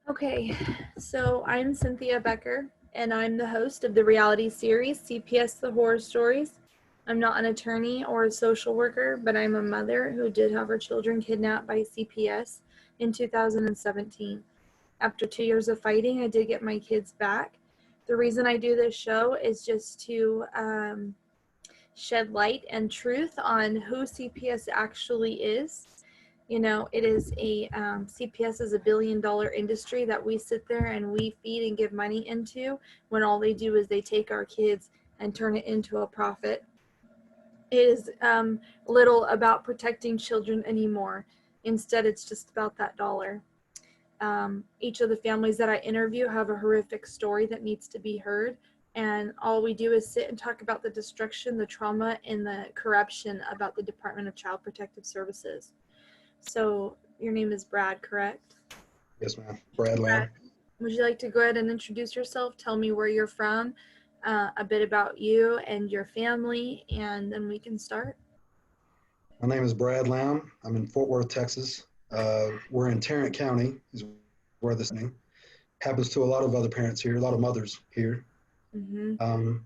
Okay, so I'm Cynthia Becker, and I'm the host of the reality series CPS the Horror Stories. I'm not an attorney or a social worker, but I'm a mother who did have her children kidnapped by CPS in 2017. After 2 years of fighting, I did get my kids back. The reason I do this show is just to shed light and truth on who CPS actually is. You know, it is CPS is a billion-dollar industry that we sit there and we feed and give money into, when all they do is they take our kids and turn it into a profit. It is little about protecting children anymore. Instead, it's just about that dollar. Each of the families that I interview have a horrific story that needs to be heard. And all we do is sit and talk about the destruction, the trauma, and the corruption about the Department of Child Protective Services. So your name is Brad, correct? Yes, ma'am. Brad Lamb. Would you like to go ahead and introduce yourself? Tell me where you're from, a bit about you and your family, and then we can start. My name is Brad Lamb. I'm in Fort Worth, Texas. We're in Tarrant County, is where this name happens to a lot of other parents here, a lot of mothers here.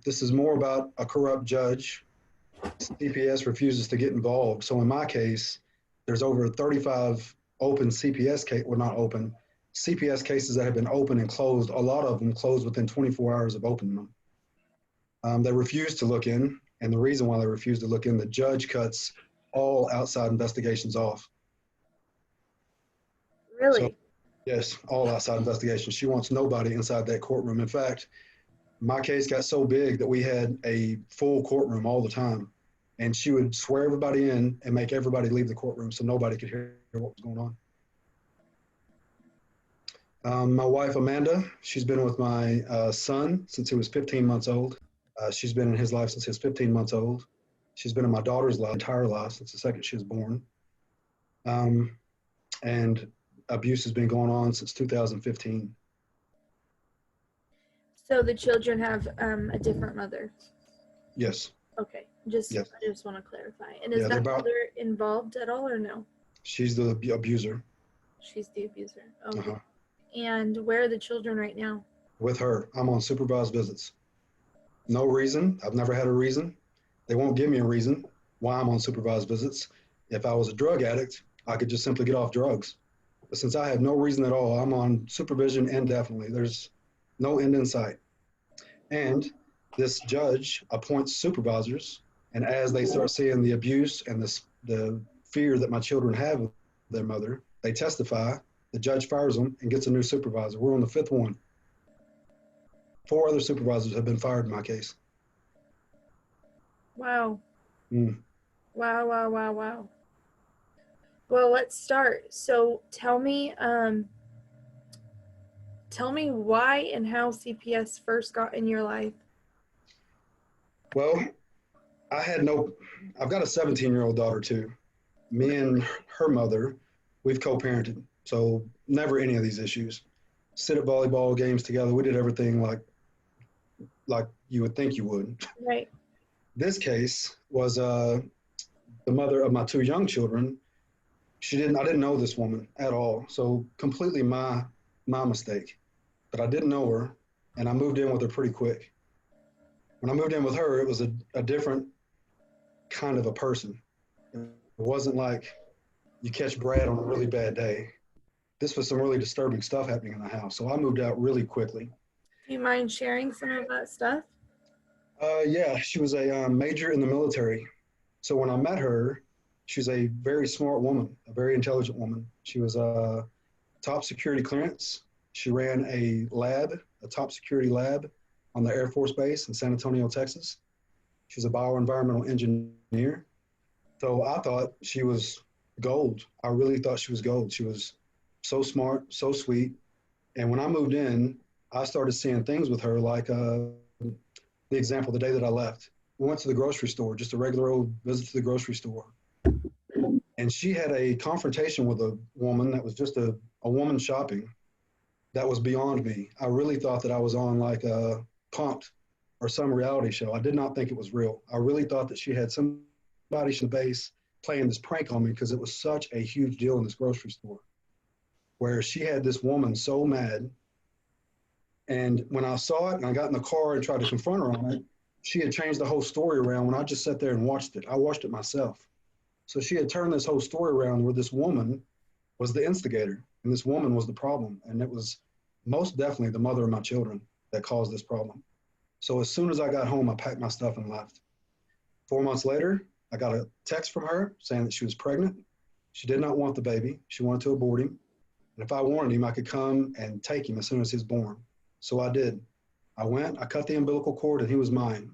This is more about a corrupt judge. CPS refuses to get involved. So in my case, there's over 35 open CPS cases, well, not open, CPS cases that have been opened and closed. A lot of them closed within 24 hours of opening them. They refuse to look in, and the reason why they refuse to look in, the judge cuts all outside investigations off. Really? So, yes, all outside investigations. She wants nobody inside that courtroom. In fact, my case got so big that we had a full courtroom all the time, and she would swear everybody in and make everybody leave the courtroom so nobody could hear what was going on. My wife, Amanda, she's been with my son since he was 15 months old. She's been in his life since he was 15 months old. She's been in my daughter's life, entire life, since the second she was born. And abuse has been going on since 2015. So the children have a different mother? Yes. Okay, yes. I just want to clarify. And is that mother involved at all or no? She's the abuser. She's the abuser. Okay. And where are the children right now? With her. I'm on supervised visits. No reason. I've never had a reason. They won't give me a reason why I'm on supervised visits. If I was a drug addict, I could just simply get off drugs. But since I have no reason at all, I'm on supervision indefinitely. There's no end in sight. And this judge appoints supervisors, and as they start seeing the abuse and the fear that my children have of their mother, they testify, the judge fires them and gets a new supervisor. We're on the fifth one. 4 other supervisors have been fired in my case. Wow. Wow. Well, let's start. So tell me why and how CPS first got in your life. Well, I've got a 17-year-old daughter too. Me and her mother, we've co-parented. So never any of these issues. Sit at volleyball games together. We did everything like you would think you would. Right. This case was the mother of my 2 young children. I didn't know this woman at all. So completely my mistake. But I didn't know her, and I moved in with her pretty quick. When I moved in with her, it was a different kind of a person. It wasn't like you catch Brad on a really bad day. This was some really disturbing stuff happening in the house. So I moved out really quickly. Do you mind sharing some of that stuff? Yeah, she was a major in the military. So when I met her, she's a very smart woman, a very intelligent woman. She was a top security clearance. She ran a top security lab on the Air Force Base in San Antonio, Texas. She's a bioenvironmental engineer. So I thought she was gold. I really thought she was gold. She was so smart, so sweet. And when I moved in, I started seeing things with her like the example, the day that I left. We went to the grocery store, just a regular old visit to the grocery store. And she had a confrontation with a woman that was just a woman shopping that was beyond me. I really thought that I was on like a Punk'd or some reality show. I did not think it was real. I really thought that she had somebody in the base playing this prank on me because it was such a huge deal in this grocery store. where she had this woman so mad. And when I saw it and I got in the car and tried to confront her on it, she had changed the whole story around when I just sat there and watched it. I watched it myself. So she had turned this whole story around where this woman was the instigator and this woman was the problem. And it was most definitely the mother of my children that caused this problem. So as soon as I got home, I packed my stuff and left. 4 months later, I got a text from her saying that she was pregnant. She did not want the baby. She wanted to abort him. And if I wanted him, I could come and take him as soon as he's born. So I did. I went, I cut the umbilical cord, and he was mine.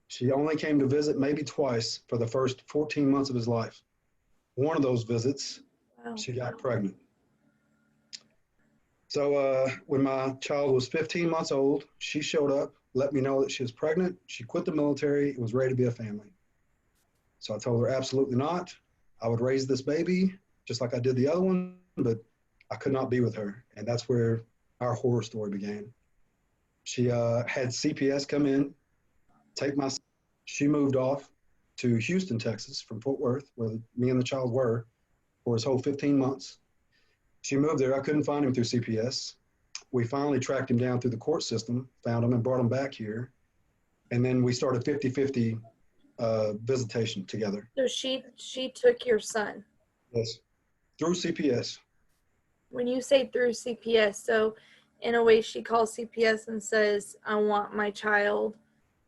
She only came to visit maybe twice for the first 14 months of his life. One of those visits, Wow. she got pregnant. So when my child was 15 months old, she showed up, let me know that she was pregnant. She quit the military and was ready to be a family. So I told her absolutely not. I would raise this baby just like I did the other one, but I could not be with her. And that's where our horror story began. She had CPS come in, take my, she moved off to Houston, Texas from Fort Worth, where me and the child were for his whole 15 months. She moved there. I couldn't find him through CPS. We finally tracked him down through the court system, found him and brought him back here. And then we started 50-50 visitation together. So she took your son. Yes, through CPS. When you say through CPS, so in a way she calls CPS and says, I want my child,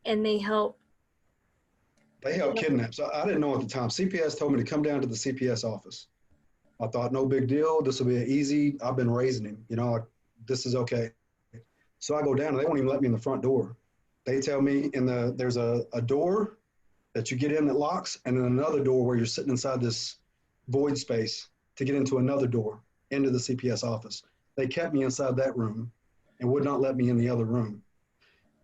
and they help. They helped kidnap. So I didn't know at the time. CPS told me to come down to the CPS office. I thought, no big deal. This will be an easy, I've been raising him. You know, like, this is okay. So I go down and they won't even let me in the front door. They tell me there's a door that you get in that locks, and then another door where you're sitting inside this void space to get into another door into the CPS office. They kept me inside that room and would not let me in the other room.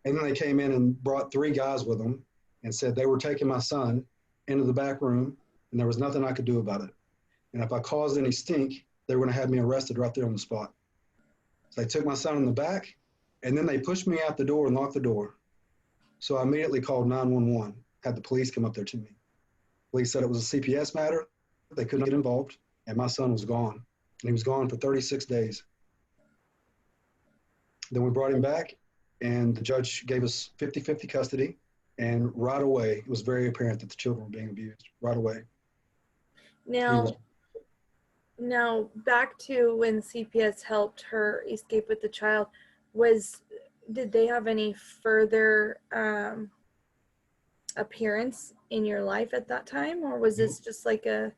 And then they came in and brought 3 guys with them and said they were taking my son into the back room and there was nothing I could do about it. And if I caused any stink, they were going to have me arrested right there on the spot. So they took my son in the back and then they pushed me out the door and locked the door. So I immediately called 911, had the police come up there to me. Police said it was a CPS matter. They couldn't get involved and my son was gone. And he was gone for 36 days. Then we brought him back and the judge gave us 50-50 custody. And right away, it was very apparent that the children were being abused right away. Now back to when CPS helped her escape with the child, did they have any further appearance in your life at that time, or was this just like a?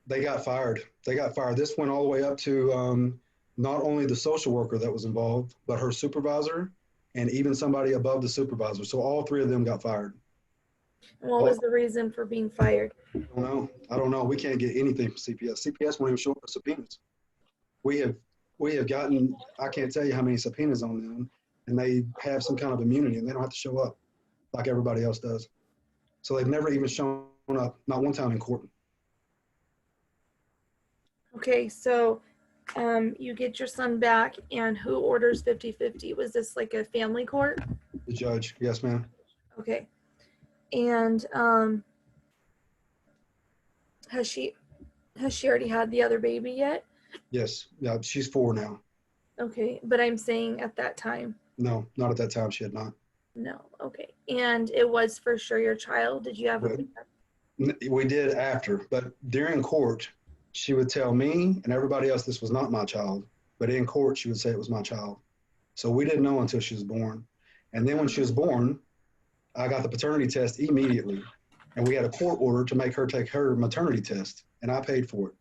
They got fired. This went all the way up to not only the social worker that was involved, but her supervisor and even somebody above the supervisor. So all 3 of them got fired. What was the reason for being fired? I don't know. We can't get anything from CPS. CPS won't even show up with subpoenas. We have gotten, I can't tell you how many subpoenas on them, and they have some kind of immunity and they don't have to show up like everybody else does. So they've never even shown up, not one time in court. Okay, so you get your son back, and who orders 50-50? Was this like a family court? The judge, yes, ma'am. Okay. And has she already had the other baby yet? Yes, yeah, she's 4 now. Okay, but I'm saying at that time. No, not at that time. She had not. No, okay. And it was for sure your child? Did you have a pickup? We did after, but during court, she would tell me and everybody else this was not my child, but in court, she would say it was my child. So we didn't know until she was born. And then when she was born, I got the paternity test immediately. And we had a court order to make her take her maternity test, and I paid for it.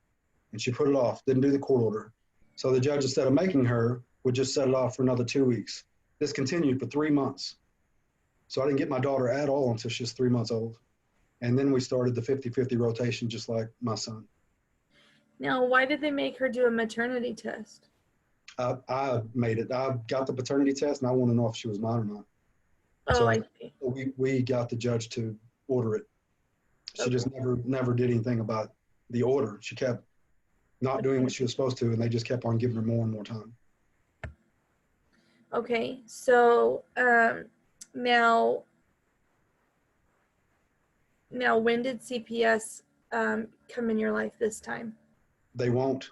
And she put it off, didn't do the court order. So the judge, instead of making her, would just set it off for another 2 weeks. This continued for 3 months. So I didn't get my daughter at all until she was 3 months old. And then we started the 50-50 rotation, just like my son. Now, why did they make her do a maternity test? I made it. I got the paternity test, and I want to know if she was mine or not. Oh, So I see. we got the judge to order it. She just never did anything about the order. She kept not doing what she was supposed to, and they just kept on giving her more and more time. Okay, so now when did CPS come in your life this time? They won't.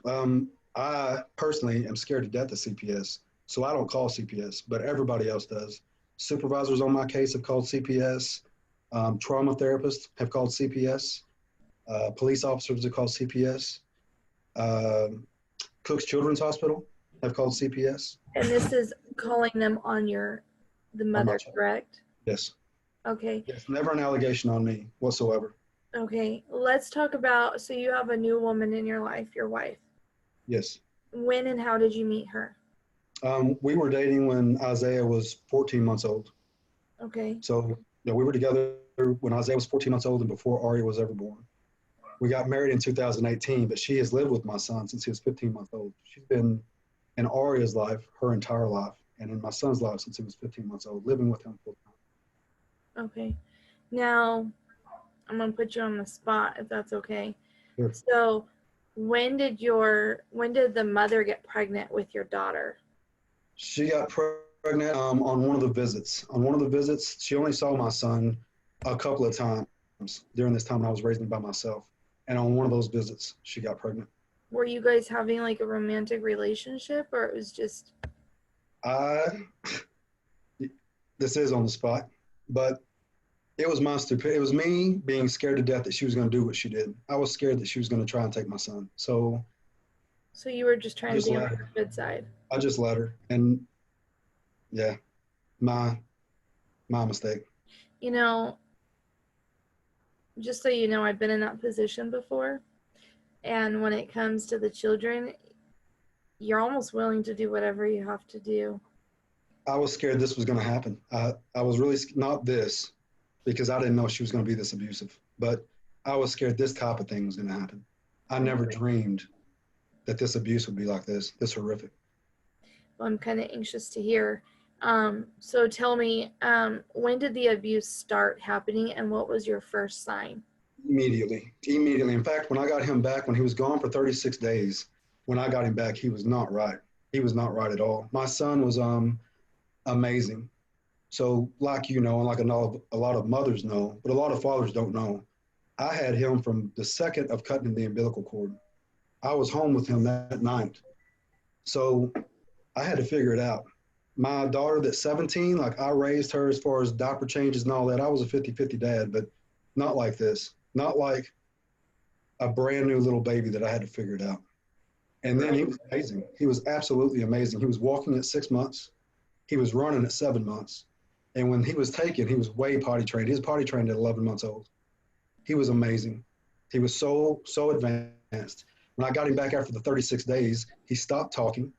I personally am scared to death of CPS, so I don't call CPS, but everybody else does. Supervisors on my case have called CPS. Trauma therapists have called CPS. Police officers have called CPS. Uh, Cook's Children's Hospital have called CPS And this is calling them on the on my mother, child. correct? Yes. Okay. It's never an allegation on me whatsoever. Okay. Let's talk about, so you have a new woman in your life, your wife. Yes. When and how did you meet her? We were dating when Isaiah was 14 months old. Okay. So, we were together when Isaiah was 14 months old and before Aria was ever born. We got married in 2018, but she has lived with my son since he was 15 months old. She's been in Aria's life her entire life and in my son's life since he was 15 months old, living with him full time. Okay. Now, I'm going to put you on the spot if that's okay. Sure. So, when did the mother get pregnant with your daughter? She got pregnant on one of the visits. On one of the visits, she only saw my son a couple of times during this time I was raising him by myself. And on one of those visits, she got pregnant. Were you guys having like a romantic relationship, or it was just? This is on the spot, but it was my stupid. It was me being scared to death that she was going to do what she did. I was scared that she was going to try and take my son. So You were just trying to be on her her good side. I just let her, and yeah, my mistake. Just so you know, I've been in that position before, and when it comes to the children, you're almost willing to do whatever you have to do. I was scared this was going to happen. I was really not this, because I didn't know she was going to be this abusive, but I was scared this type of thing was going to happen. I never dreamed that this abuse would be like this horrific. Well, I'm kind of anxious to hear. So tell me, when did the abuse start happening, and what was your first sign? Immediately. In fact, when I got him back, when he was gone for 36 days, when I got him back, he was not right. He was not right at all. My son was amazing. So, like and like a lot of mothers know, but a lot of fathers don't know, I had him from the second of cutting the umbilical cord. I was home with him that night. So I had to figure it out. My daughter that's 17, like I raised her as far as diaper changes and all that. I was a 50-50 dad, but not like this. Not like a brand new little baby that I had to figure it out. And then he was amazing. He was absolutely amazing. He was walking at 6 months. He was running at 7 months. And when he was taken, he was way potty trained. He was potty trained at 11 months old. He was amazing. He was so advanced. When I got him back after the 36 days, he stopped talking.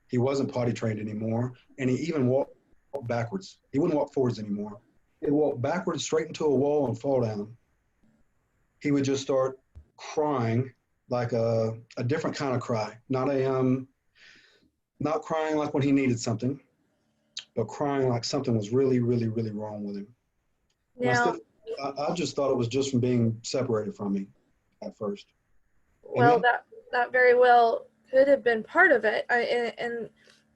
He wasn't potty trained anymore. And he even walked backwards. He wouldn't walk forwards anymore. He'd walk backwards straight into a wall and fall down. He would just start crying like a different kind of cry. Not crying like when he needed something, but crying like something was really, really, really wrong with him. Now, I just thought it was just from being separated from me at first. well, that very well could have been part of it, and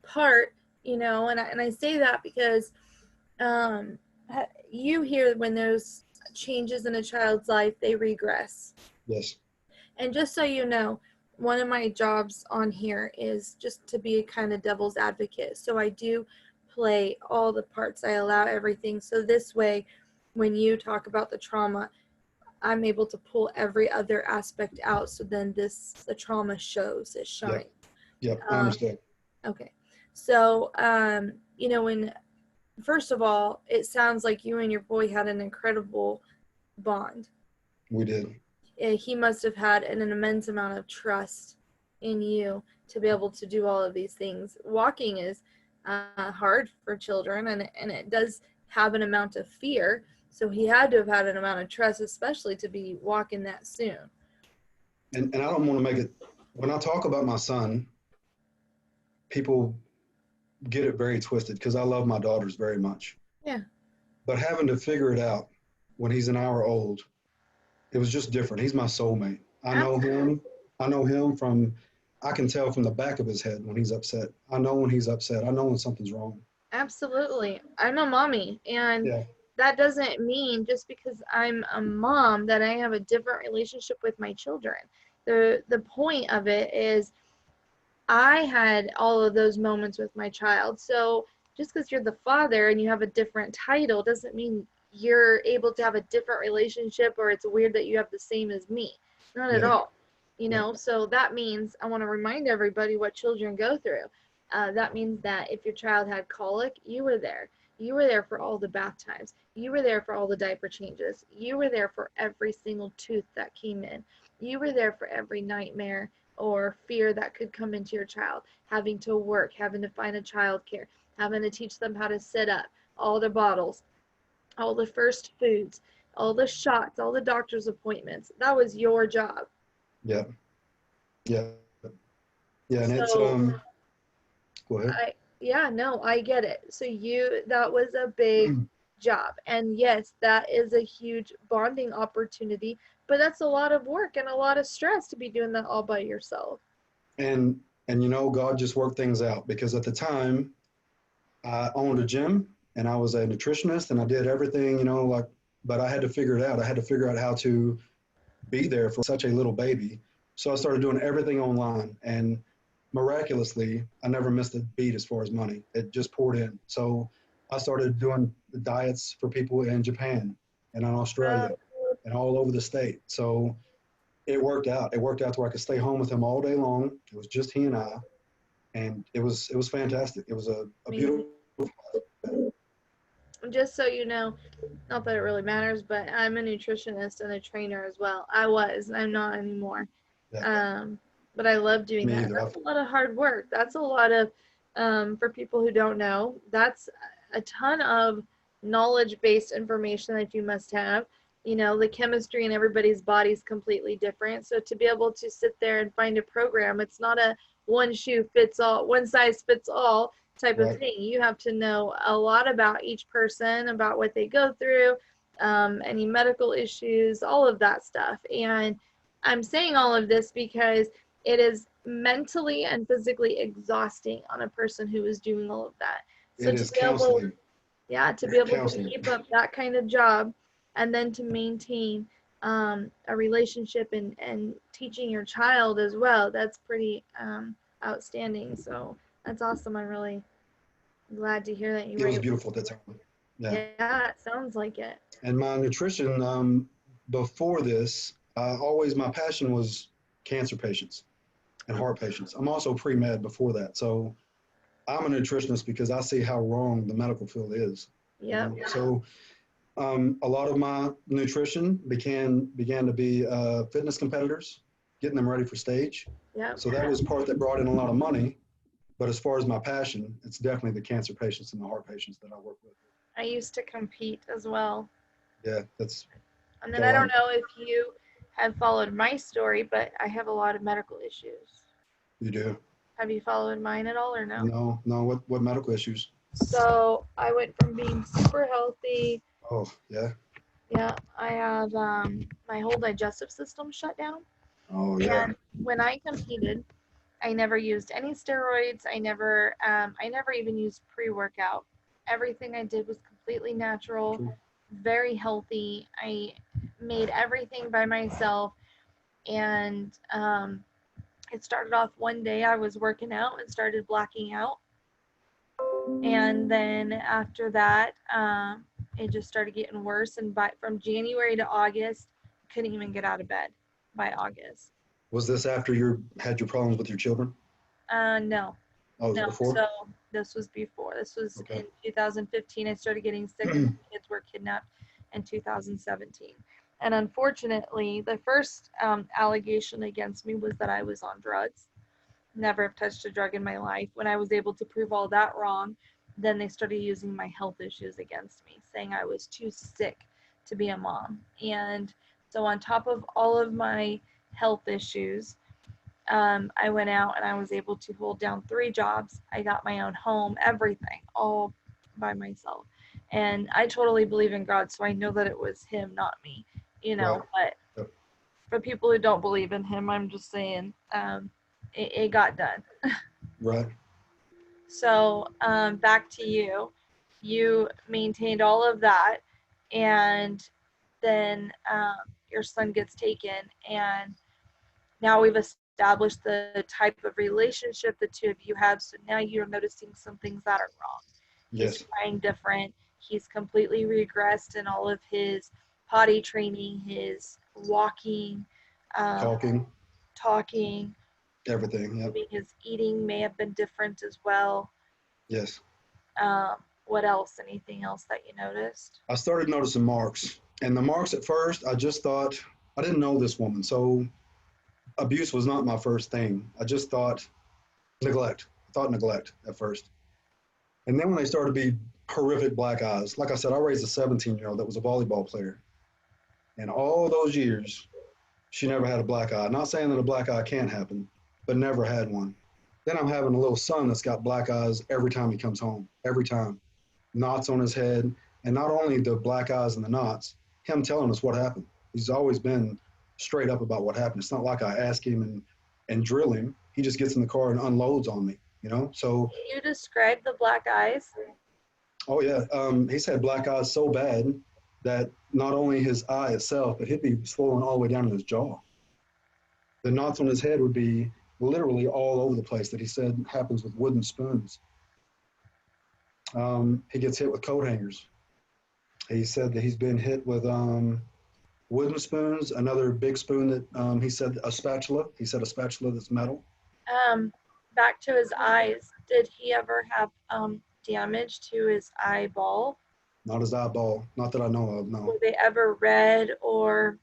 part, and I say that because you hear when there's changes in a child's life, they regress. Yes. And just so you know, one of my jobs on here is just to be a kind of devil's advocate. So I do play all the parts. I allow everything. So this way, when you talk about the trauma, I'm able to pull every other aspect out. So then the trauma shows, it shines. Yep, I understand. Okay. So, when, first of all, it sounds like you and your boy had an incredible bond. We did. He must have had an immense amount of trust in you to be able to do all of these things. Walking is hard for children, and it does have an amount of fear. So he had to have had an amount of trust, especially to be walking that soon. And I don't want to make it, when I talk about my son, people get it very twisted because I love my daughters very much. Yeah. But having to figure it out when he's an hour old, it was just different. He's my soulmate. I know him from, I can tell from the back of his head when he's upset. I know when he's upset. I know when something's wrong. Absolutely. I'm a mommy, and that doesn't mean just because I'm a mom that I have a different relationship with my children. The point of it is I had all of those moments with my child. So just because you're the father and you have a different title doesn't mean you're able to have a different relationship, or it's weird that you have the same as me. Not at Yeah, all. yeah, So that means I want to remind everybody what children go through. That means that if your child had colic, you were there. You were there for all the bath times. You were there for all the diaper changes. You were there for every single tooth that came in. You were there for every nightmare or fear that could come into your child, having to work, having to find a childcare, having to teach them how to sit up, all the bottles, all the first foods, all the shots, all the doctor's appointments. That was your job. yeah, yeah, yeah. And it's So go ahead. yeah, no, I get it. So that was a big job. And yes, that is a huge bonding opportunity, but that's a lot of work and a lot of stress to be doing that all by yourself. And God just worked things out because at the time I owned a gym and I was a nutritionist and I did everything, like, but I had to figure it out. I had to figure out how to be there for such a little baby. So I started doing everything online, and miraculously, I never missed a beat as far as money. It just poured in. So I started doing the diets for people in Japan and in Uh, Australia and all over the state. So it worked out. It worked out to where I could stay home with him all day long. It was just he and I, and it was fantastic. It was a beautiful. Amazing. Just so you know, not that it really matters, but I'm a nutritionist and a trainer as well. I was, I'm not anymore. Yeah, Um, but I love doing me that. either. That's a lot of hard work. That's a lot of, for people who don't know, that's a ton of knowledge-based information that you must have. The chemistry in everybody's body is completely different. So to be able to sit there and find a program, it's not a one shoe fits all, one size fits all type of Right. thing. You have to know a lot about each person, about what they go through, any medical issues, all of that stuff. And I'm saying all of this because it is mentally and physically exhausting on a person who is doing all of that. So It to is be able, counseling. yeah, to be able to Counseling. keep up that kind of job and then to maintain a relationship and teaching your child as well, that's pretty outstanding. So that's awesome. I'm really glad to hear that you It were was able. beautiful at that time. Yeah. Yeah, it sounds like it. And my nutrition, before this, always my passion was cancer patients and heart patients. I'm also pre-med before that. So I'm a nutritionist because I see how wrong the medical field is. Yep. So a lot of my nutrition began to be fitness competitors, getting them ready for stage. Yep. So that was part that brought in a lot of money. But as far as my passion, it's definitely the cancer patients and the heart patients that I work with. I used to compete as well. Yeah, that's And then got a I lot don't of. know if you have followed my story, but I have a lot of medical issues. You do. Have you followed mine at all or no? No, no. What medical issues? So I went from being super healthy. Oh, yeah. Yeah, I had my whole digestive system shut down. Oh, yeah. And when I competed, I never used any steroids. I never even used pre-workout. Everything I did was completely natural, Cool. very healthy. I made everything by myself, and it started off one day I was working out and started blacking out, and then after that, it just started getting worse. And from January to August, couldn't even get out of bed by August. Was this after you had your problems with your children? No, Oh, was it no. before? So this was before. This was Okay. in 2015. I started getting sick, and my kids were kidnapped in 2017. And unfortunately, the first allegation against me was that I was on drugs. Never have touched a drug in my life. When I was able to prove all that wrong, then they started using my health issues against me, saying I was too sick to be a mom. And so on top of all of my health issues, I went out and I was able to hold down 3 jobs. I got my own home, everything, all by myself. And I totally believe in God, so I know that it was Him, not me, Right. But Yep. for people who don't believe in Him, I'm just saying it got done. Right. So back to you. You maintained all of that, and then your son gets taken, and now we've establish the type of relationship the two of you have. So now you're noticing some things that are wrong. He's Yes. trying different. He's completely regressed in all of his potty training, his walking, Talking, talking. everything. Yep. Maybe his eating may have been different as well. Yes. What else? Anything else that you noticed? I started noticing marks. And the marks at first, I just thought, I didn't know this woman. So abuse was not my first thing. I just thought neglect. I thought neglect at first. And then when they started to be horrific black eyes, like I said, I raised a 17-year-old that was a volleyball player. And all those years, she never had a black eye. Not saying that a black eye can't happen, but never had one. Then I'm having a little son that's got black eyes every time he comes home, every time. Knots on his head. And not only the black eyes and the knots, him telling us what happened. He's always been straight up about what happened. It's not like I ask him and drill him. He just gets in the car and unloads on me, you know? So, Can you describe the black eyes? oh yeah, he's had black eyes so bad that not only his eye itself, but he'd be swollen all the way down to his jaw. The knots on his head would be literally all over the place that he said happens with wooden spoons. He gets hit with coat hangers. He said that he's been hit with wooden spoons, another big spoon that he said a spatula. He said a spatula that's metal. Back to his eyes. Did he ever have damage to his eyeball? Not his eyeball, not that I know of, no. Were they ever red or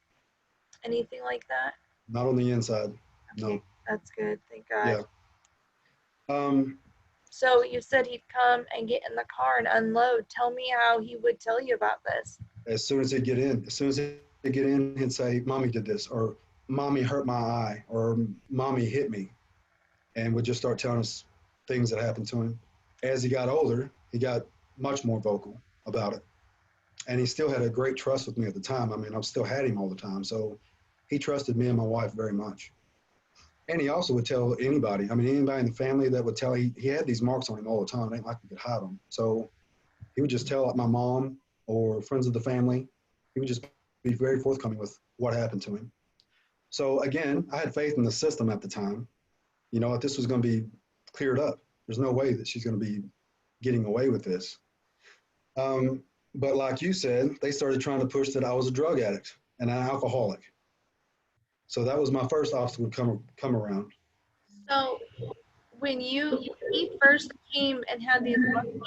anything like that? Not on the inside, Okay, no. that's good. Thank God. Yeah. So you said he'd come and get in the car and unload. Tell me how he would tell you about this. As soon as he'd get in, he'd say, "Mommy did this," or "Mommy hurt my eye," or "Mommy hit me," and would just start telling us things that happened to him. As he got older, he got much more vocal about it. And he still had a great trust with me at the time. I mean, I still had him all the time. So he trusted me and my wife very much. And he also would tell anybody, I mean, anybody in the family that would tell, he had these marks on him all the time. It ain't like he could hide them. So he would just tell like my mom or friends of the family. He would just be very forthcoming with what happened to him. So again, I had faith in the system at the time. You know, if this was going to be cleared up, there's no way that she's going to be getting away with this. But like you said, they started trying to push that I was a drug addict and an alcoholic. So that was my first obstacle to come around. So when he first came and had these markings,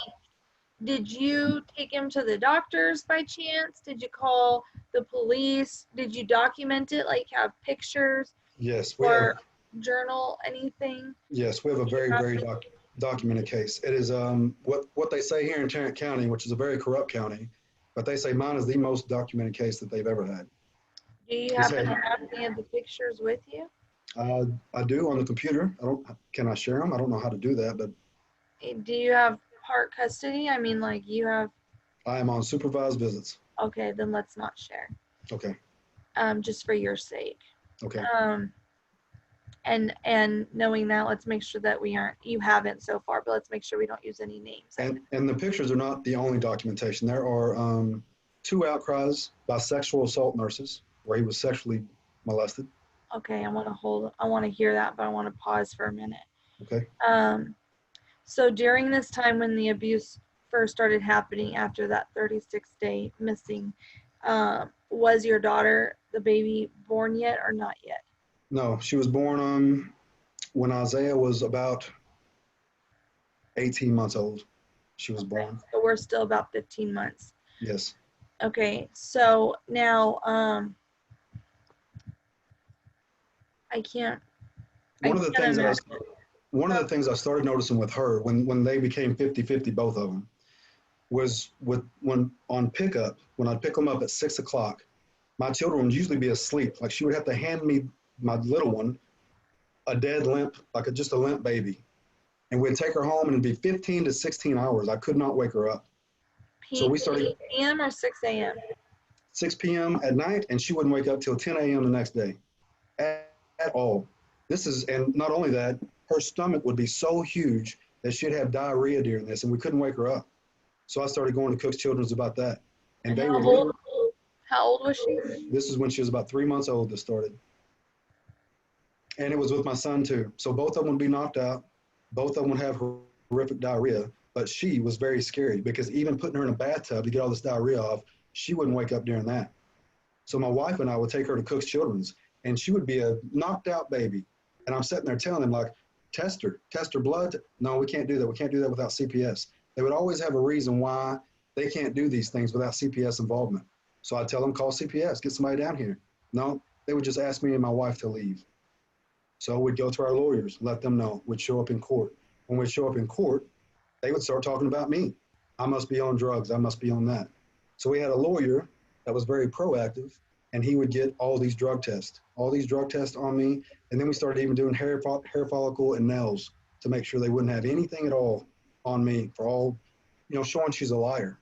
did you take him to the doctors by chance? Did you call the police? Did you document it, like have pictures? Yes, or journal anything? Yes, we have a very documented case. It is what they say here in Tarrant County, which is a very corrupt county, but they say mine is the most documented case that they've ever had. Do you happen to have any of the pictures with you? I do on the computer. Can I share them? I don't know how to do that, but. Do you have part custody? I mean, like you have. I am on supervised visits. Okay, then let's not share. Okay. Just for your sake. Okay. And knowing that, let's make sure that you haven't so far, but let's make sure we don't use any names. And the pictures are not the only documentation. There are 2 outcries by sexual assault nurses where he was sexually molested. Okay, I want to hear that, but I want to pause for a minute. Okay. So during this time when the abuse first started happening after that 36-day missing, was your daughter, the baby, born yet or not yet? No, she was born when Isaiah was about 18 months old. She was born. So we're still about 15 months. Yes. Okay, so now One of the things I started noticing with her when they became 50-50, both of them, was when on pickup, when I'd pick them up at 6 o'clock, my children would usually be asleep. Like she would have to hand me my little one, a dead limp, like just a limp baby. And we'd take her home and it'd be 15 to 16 hours. I could not wake her up. So we started p.m. or 6 a.m.? 6 p.m. at night, and she wouldn't wake up till 10 a.m. the next day at all. And not only that, her stomach would be so huge that she'd have diarrhea during this, and we couldn't wake her up. So I started going to Cook's Children's about that. And they were. How old was she? This is when she was about 3 months old. This started. And it was with my son too. So both of them would be knocked out. Both of them would have horrific diarrhea. But she was very scary because even putting her in a bathtub to get all this diarrhea off, she wouldn't wake up during that. So my wife and I would take her to Cook's Children's, and she would be a knocked out baby. And I'm sitting there telling them, like, test her blood. No, we can't do that. We can't do that without CPS. They would always have a reason why they can't do these things without CPS involvement. So I tell them, call CPS, get somebody down here. No, they would just ask me and my wife to leave. So we'd go to our lawyers, let them know. We'd show up in court. When we'd show up in court, they would start talking about me. I must be on drugs. I must be on that. So we had a lawyer that was very proactive, and he would get all these drug tests on me. And then we started even doing hair follicle and nails to make sure they wouldn't have anything at all on me for all, showing she's a liar.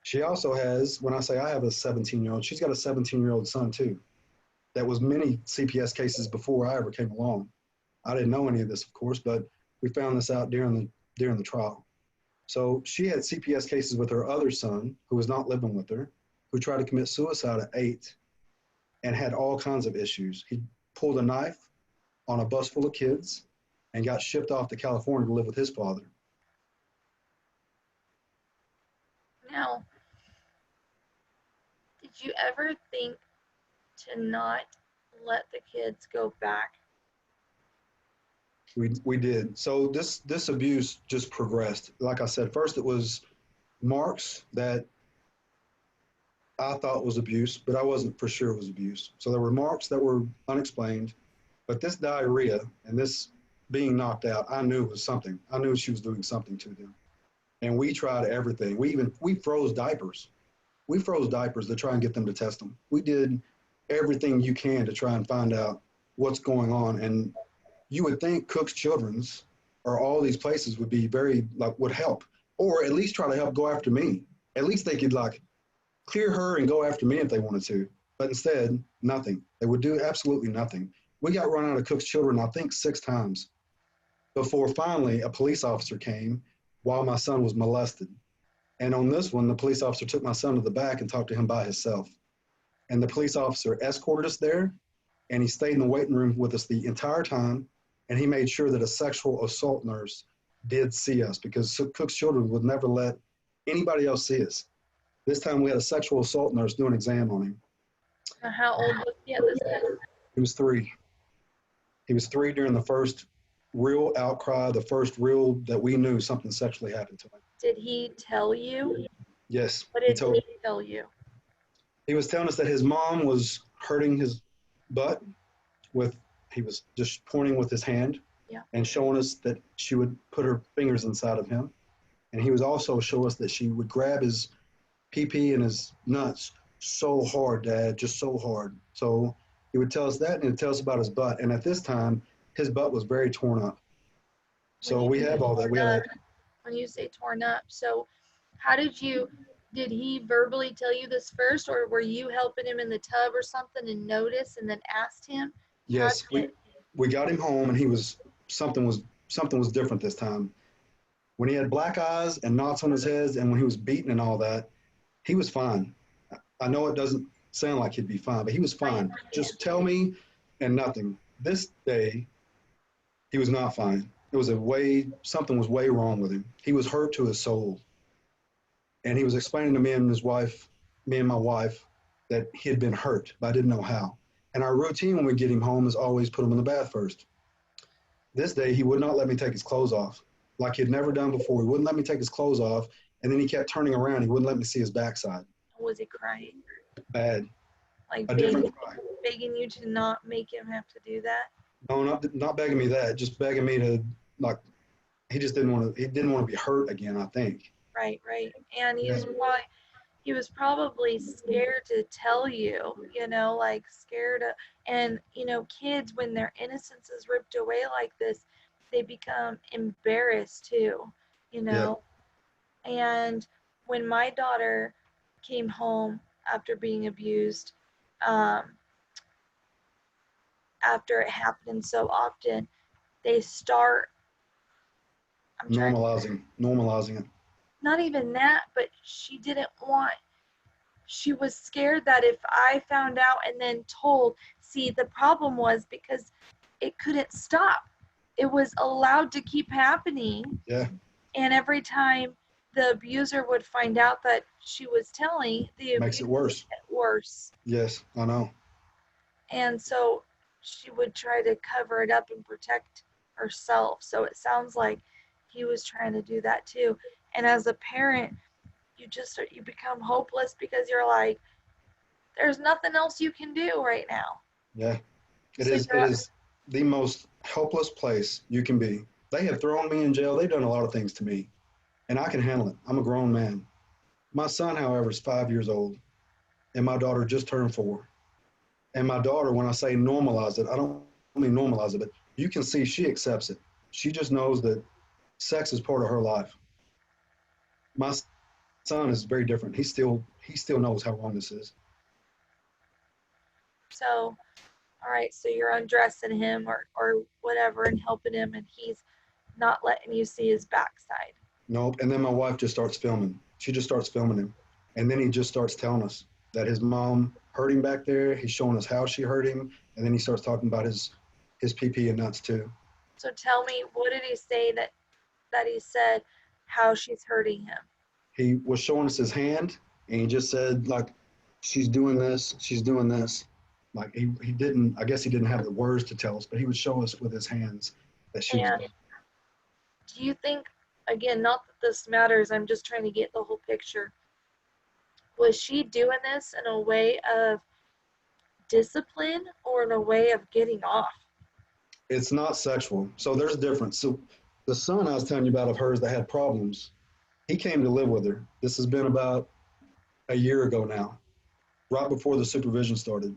She also has, when I say I have a 17-year-old, she's got a 17-year-old son too. That was many CPS cases before I ever came along. I didn't know any of this, of course, but we found this out during the trial. So she had CPS cases with her other son, who was not living with her, who tried to commit suicide at 8 and had all kinds of issues. He pulled a knife on a bus full of kids and got shipped off to California to live with his father. Now, did you ever think to not let the kids go back? We did. So this abuse just progressed. Like I said, first it was marks that I thought was abuse, but I wasn't for sure it was abuse. So there were marks that were unexplained, but this diarrhea and this being knocked out, I knew it was something. I knew she was doing something to them. And we tried everything. We froze diapers. We froze diapers to try and get them to test them. We did everything you can to try and find out what's going on. And you would think Cook's Children's or all these places would be would help, or at least try to help go after me. At least they could clear her and go after me if they wanted to. But instead, nothing. They would do absolutely nothing. We got run out of Cook's Children, I think 6 times before finally a police officer came while my son was molested. And on this one, the police officer took my son to the back and talked to him by himself. And the police officer escorted us there, and he stayed in the waiting room with us the entire time. And he made sure that a sexual assault nurse did see us, because Cook's Children would never let anybody else see us. This time we had a sexual assault nurse do an exam on him. How old was he at this time? He was 3. He was 3 during the first real outcry, the first real that we knew something sexually happened to him. Did he tell you? Yes. What did he tell you? He was telling us that his mom was hurting his butt he was just pointing with his hand, and showing us that she would put her fingers inside of him. And he was also showing us that she would grab his pee-pee and his nuts so hard, Dad, just so hard. So he would tell us that, and he'd tell us about his butt. And at this time, his butt was very torn up. So we have all that. We have when you say torn up, so how did he verbally tell you this first, or were you helping him in the tub or something and noticed and then asked him? Yes, we got him home, and something was different this time. When he had black eyes and knots on his head, and when he was beaten and all that, he was fine. I know it doesn't sound like he'd be fine, but he was fine. Just tell me and nothing. This day, he was not fine. Something was way wrong with him. He was hurt to his soul. And he was explaining to me and my wife, that he had been hurt, but I didn't know how. And our routine when we get him home is always put him in the bath first. This day, he would not let me take his clothes off, like he'd never done before. He wouldn't let me take his clothes off, and then he kept turning around. He wouldn't let me see his backside. Was he crying? Bad. Like begging you to not make him have to do that? No, not begging me that. Just begging me to, he just didn't want to be hurt again, I think. Right. And he was probably scared to tell you, scared of, and, kids, when their innocence is ripped away like this, they become embarrassed too, Yeah. And when my daughter came home after being abused, after it happened so often, they start normalizing it. Not even that, but she was scared that if I found out and then told, see, the problem was because it couldn't stop. It was allowed to keep happening. Yeah. And every time the abuser would find out that she was telling, the Makes abuse it worse. would get worse. Yes, I know. And so she would try to cover it up and protect herself. So it sounds like he was trying to do that too. And as a parent, you become hopeless because you're like, there's nothing else you can do right now. Yeah. It So is you're the most helpless place you can be. They have thrown me in jail. They've done a lot of things to me, and I can handle it. I'm a grown man. My son, however, is 5 years old, and my daughter just turned 4. And my daughter, when I say normalize it, I don't mean normalize it, but you can see she accepts it. She just knows that sex is part of her life. My son is very different. He still knows how wrong this is. so all right, so you're undressing him or whatever and helping him, and he's not letting you see his backside. Nope. And then my wife just starts filming. She just starts filming him. And then he just starts telling us that his mom hurt him back there. He's showing us how she hurt him. And then he starts talking about his PP and nuts too. So tell me, what did he say that he said how she's hurting him? He was showing us his hand and he just said, like, she's doing this, she's doing this. Like he didn't, I guess he didn't have the words to tell us, but he would show us with his hands that she was. And do you think, again, not that this matters, I'm just trying to get the whole picture. Was she doing this in a way of discipline or in a way of getting off? It's not sexual. So there's a difference. So the son I was telling you about of hers that had problems, he came to live with her. This has been about a year ago now, right before the supervision started.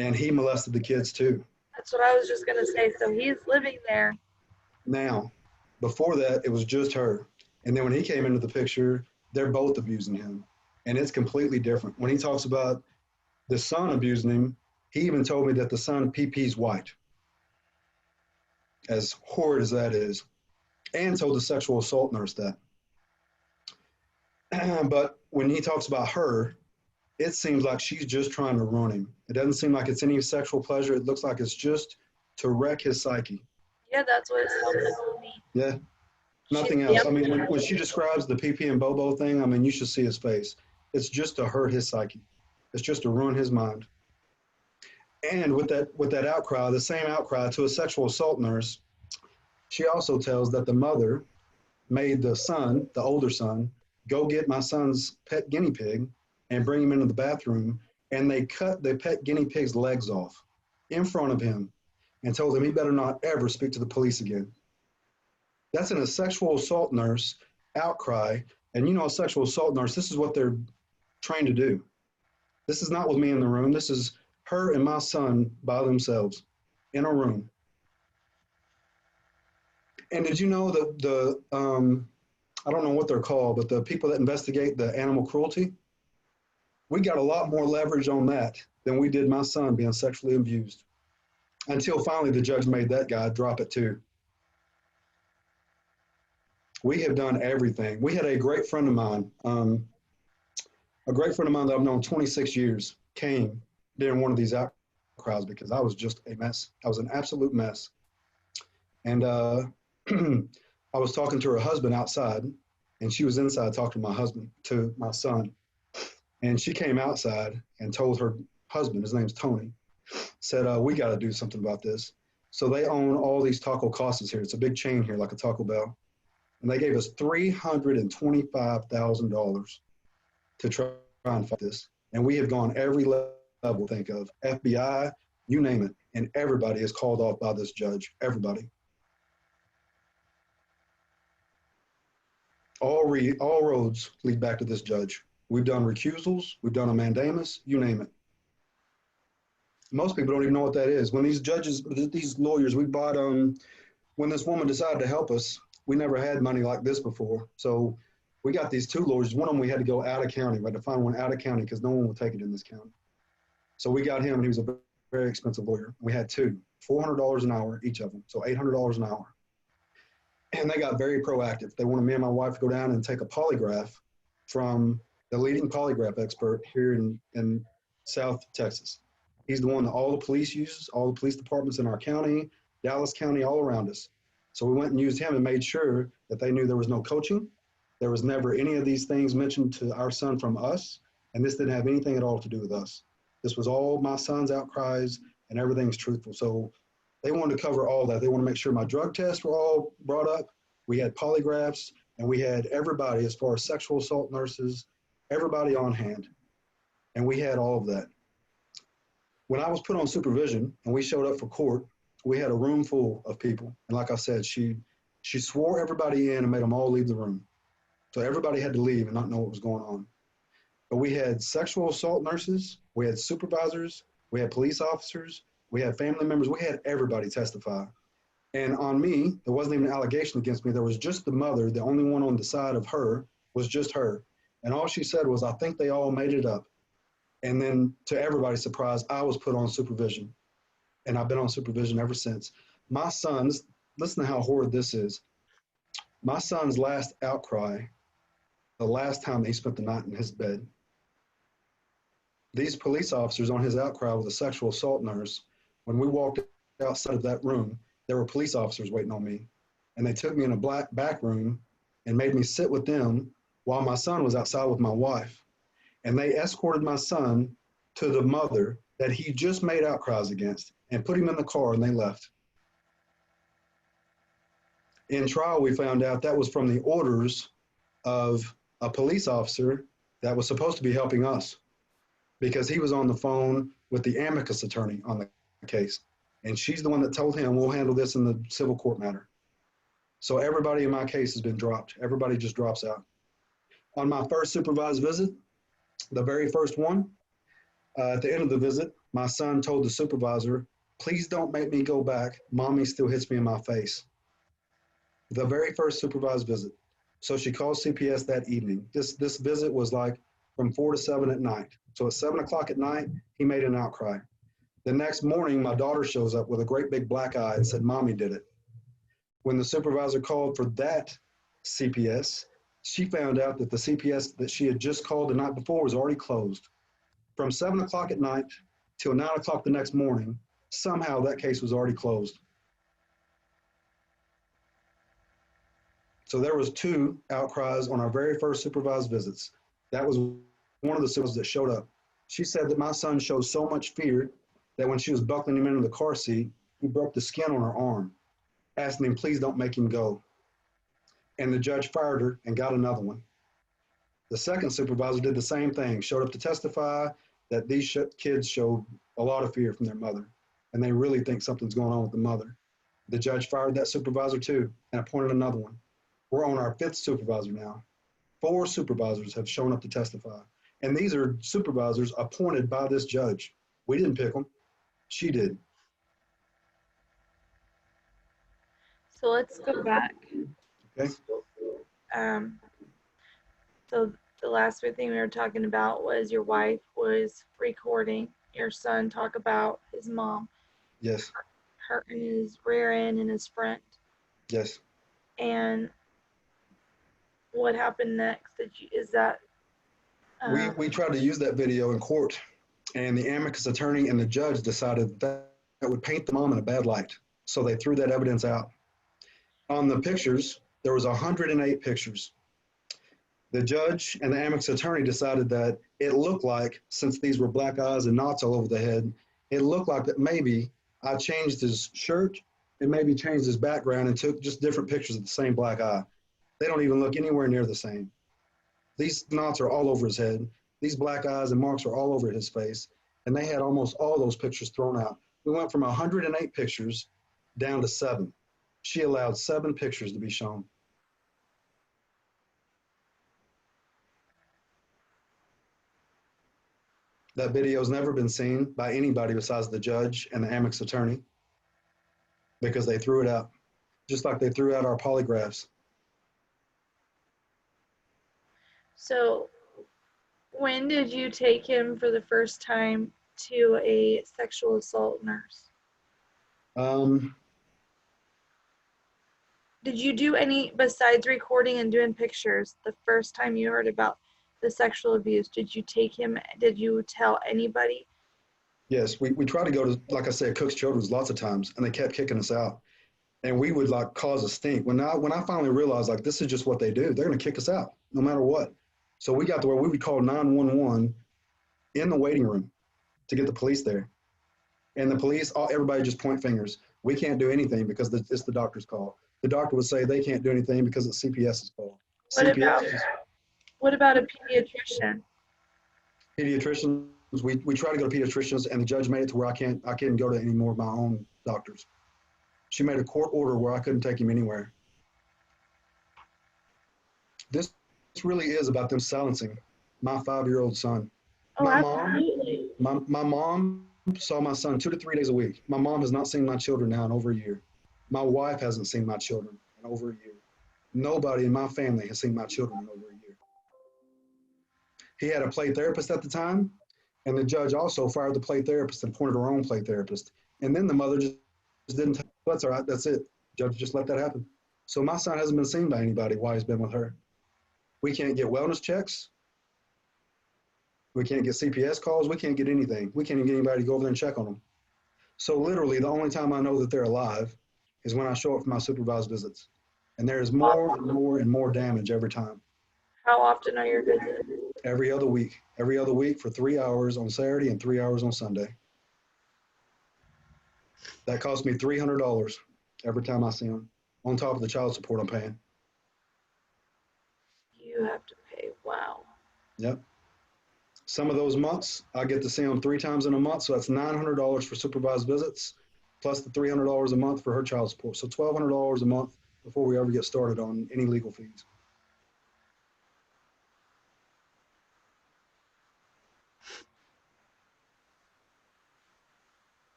And he molested the kids too. That's what I was just going to say. So he's living there. Now, before that, it was just her. And then when he came into the picture, they're both abusing him. And it's completely different. When he talks about the son abusing him, he even told me that the son PP's white, as horrid as that is, and told the sexual assault nurse that. But when he talks about her, it seems like she's just trying to ruin him. It doesn't seem like it's any sexual pleasure. It looks like it's just to wreck his psyche. Yeah, that's what it sounds like to me. Yeah, nothing else. I mean, when she describes the PP and Bobo thing, I mean, you should see his face. It's just to hurt his psyche. It's just to ruin his mind. And with that outcry, the same outcry to a sexual assault nurse, she also tells that the mother made the son, the older son, go get my son's pet guinea pig and bring him into the bathroom, and they cut the pet guinea pig's legs off in front of him and told him he better not ever speak to the police again. That's in a sexual assault nurse outcry. And you know, a sexual assault nurse, this is what they're trained to do. This is not with me in the room. This is her and my son by themselves in a room. And did you know that I don't know what they're called, but the people that investigate the animal cruelty, we got a lot more leverage on that than we did my son being sexually abused. Until finally the judge made that guy drop it too. We have done everything. We had a great friend of mine that I've known 26 years, came during one of these outcries because I was just a mess. I was an absolute mess. And I was talking to her husband outside, and she was inside talking to my son. And she came outside and told her husband, his name's Tony, said, we got to do something about this. So they own all these taco casas here. It's a big chain here, like a Taco Bell. And they gave us $325,000 to try and fight this. And we have gone every level, think of, FBI, you name it. And everybody is called off by this judge, everybody. All roads lead back to this judge. We've done recusals, we've done a mandamus, you name it. Most people don't even know what that is. When these judges, these lawyers, we bought, when this woman decided to help us, we never had money like this before. So we got these 2 lawyers. One of them we had to go out of county. We had to find one out of county because no one would take it in this county. So we got him, and he was a very expensive lawyer. We had 2, $400 an hour, each of them. So $800 an hour. And they got very proactive. They wanted me and my wife to go down and take a polygraph from the leading polygraph expert here in South Texas. He's the one that all the police use, all the police departments in our county, Dallas County, all around us. So we went and used him and made sure that they knew there was no coaching. There was never any of these things mentioned to our son from us, and this didn't have anything at all to do with us. This was all my son's outcries, and everything's truthful. So they wanted to cover all that. They want to make sure my drug tests were all brought up. We had polygraphs, and we had everybody, as far as sexual assault nurses, everybody on hand. And we had all of that. When I was put on supervision and we showed up for court, we had a room full of people. And like I said, she swore everybody in and made them all leave the room. So everybody had to leave and not know what was going on. But we had sexual assault nurses, we had supervisors, we had police officers, we had family members, we had everybody testify. And on me, there wasn't even an allegation against me. There was just the mother. The only one on the side of her was just her. And all she said was, I think they all made it up. And then to everybody's surprise, I was put on supervision. And I've been on supervision ever since. My son's, listen to how horrid this is. My son's last outcry, the last time he spent the night in his bed, these police officers on his outcry with a sexual assault nurse, when we walked outside of that room, there were police officers waiting on me. And they took me in a back room and made me sit with them while my son was outside with my wife. And they escorted my son to the mother that he just made outcries against and put him in the car, and they left. In trial, we found out that was from the orders of a police officer that was supposed to be helping us, because he was on the phone with the amicus attorney on the case. And she's the one that told him, we'll handle this in the civil court matter. So everybody in my case has been dropped. Everybody just drops out. On my first supervised visit, the very first one, at the end of the visit, my son told the supervisor, please don't make me go back. Mommy still hits me in my face. The very first supervised visit. So she called CPS that evening. This visit was like from 4 to 7 at night. So at 7 o'clock at night, he made an outcry. The next morning, my daughter shows up with a great big black eye and said, Mommy did it. When the supervisor called for that CPS, she found out that the CPS that she had just called the night before was already closed. From 7 o'clock at night till 9 o'clock the next morning, somehow that case was already closed. So there was 2 outcries on our very first supervised visits. That was one of the supervisors that showed up. She said that my son showed so much fear that when she was buckling him into the car seat, he broke the skin on her arm, asking him, please don't make him go. And the judge fired her and got another one. The second supervisor did the same thing, showed up to testify that these kids showed a lot of fear from their mother, and they really think something's going on with the mother. The judge fired that supervisor too and appointed another one. We're on our 5th supervisor now. 4 supervisors have shown up to testify. And these are supervisors appointed by this judge. We didn't pick them. She did. So let's go back. Okay. So the last thing we were talking about was your wife was recording your son talk about his mom. Yes. Hurting his rear end and his front. Yes. And what happened next? We tried to use that video in court, and the amicus attorney and the judge decided that would paint the mom in a bad light. So they threw that evidence out. On the pictures, there was 108 pictures. The judge and the amicus attorney decided that it looked like, since these were black eyes and knots all over the head, it looked like that maybe I changed his shirt and maybe changed his background and took just different pictures of the same black eye. They don't even look anywhere near the same. These knots are all over his head. These black eyes and marks are all over his face. And they had almost all those pictures thrown out. We went from 108 pictures down to 7. She allowed 7 pictures to be shown. That video has never been seen by anybody besides the judge and the amicus attorney, because they threw it out, just like they threw out our polygraphs. So when did you take him for the first time to a sexual assault nurse? Did you do any, besides recording and doing pictures, the first time you heard about the sexual abuse, did you take him, did you tell anybody Yes, we tried to go to, like I said, Cook's Children's lots of times, and they kept kicking us out. And we would like cause a stink. When I finally realized like this is just what they do, they're gonna kick us out no matter what. So we got to where we would call 911 in the waiting room to get the police there. And the police, everybody just point fingers. We can't do anything because it's the doctor's call. The doctor would say they can't do anything because it's CPS's call. What about CPS, what about a pediatrician? pediatricians, we try to go to pediatricians, and the judge made it to where I couldn't go to any more of my own doctors. She made a court order where I couldn't take him anywhere. This really is about them silencing my 5-year-old son. Oh, My absolutely. my mom saw my son 2 to 3 days a week. My mom has not seen my children now in over a year. My wife hasn't seen my children in over a year. Nobody in my family has seen my children in over a year. He had a play therapist at the time, and the judge also fired the play therapist and appointed her own play therapist. And then the mother just didn't, that's all right, that's it. Judge just let that happen. So my son hasn't been seen by anybody while he's been with her. We can't get wellness checks. We can't get CPS calls. We can't get anything. We can't even get anybody to go over there and check on them. So literally the only time I know that they're alive is when I show up for my supervised visits. And there is more and more and more damage every time. How often are your visits? Every other week for 3 hours on Saturday and 3 hours on Sunday. That costs me $300 every time I see them, on top of the child support I'm paying. You have to pay. Wow. Yep. Some of those months, I get to see them 3 times in a month, so that's $900 for supervised visits, plus the $300 a month for her child support. So $1,200 a month before we ever get started on any legal fees.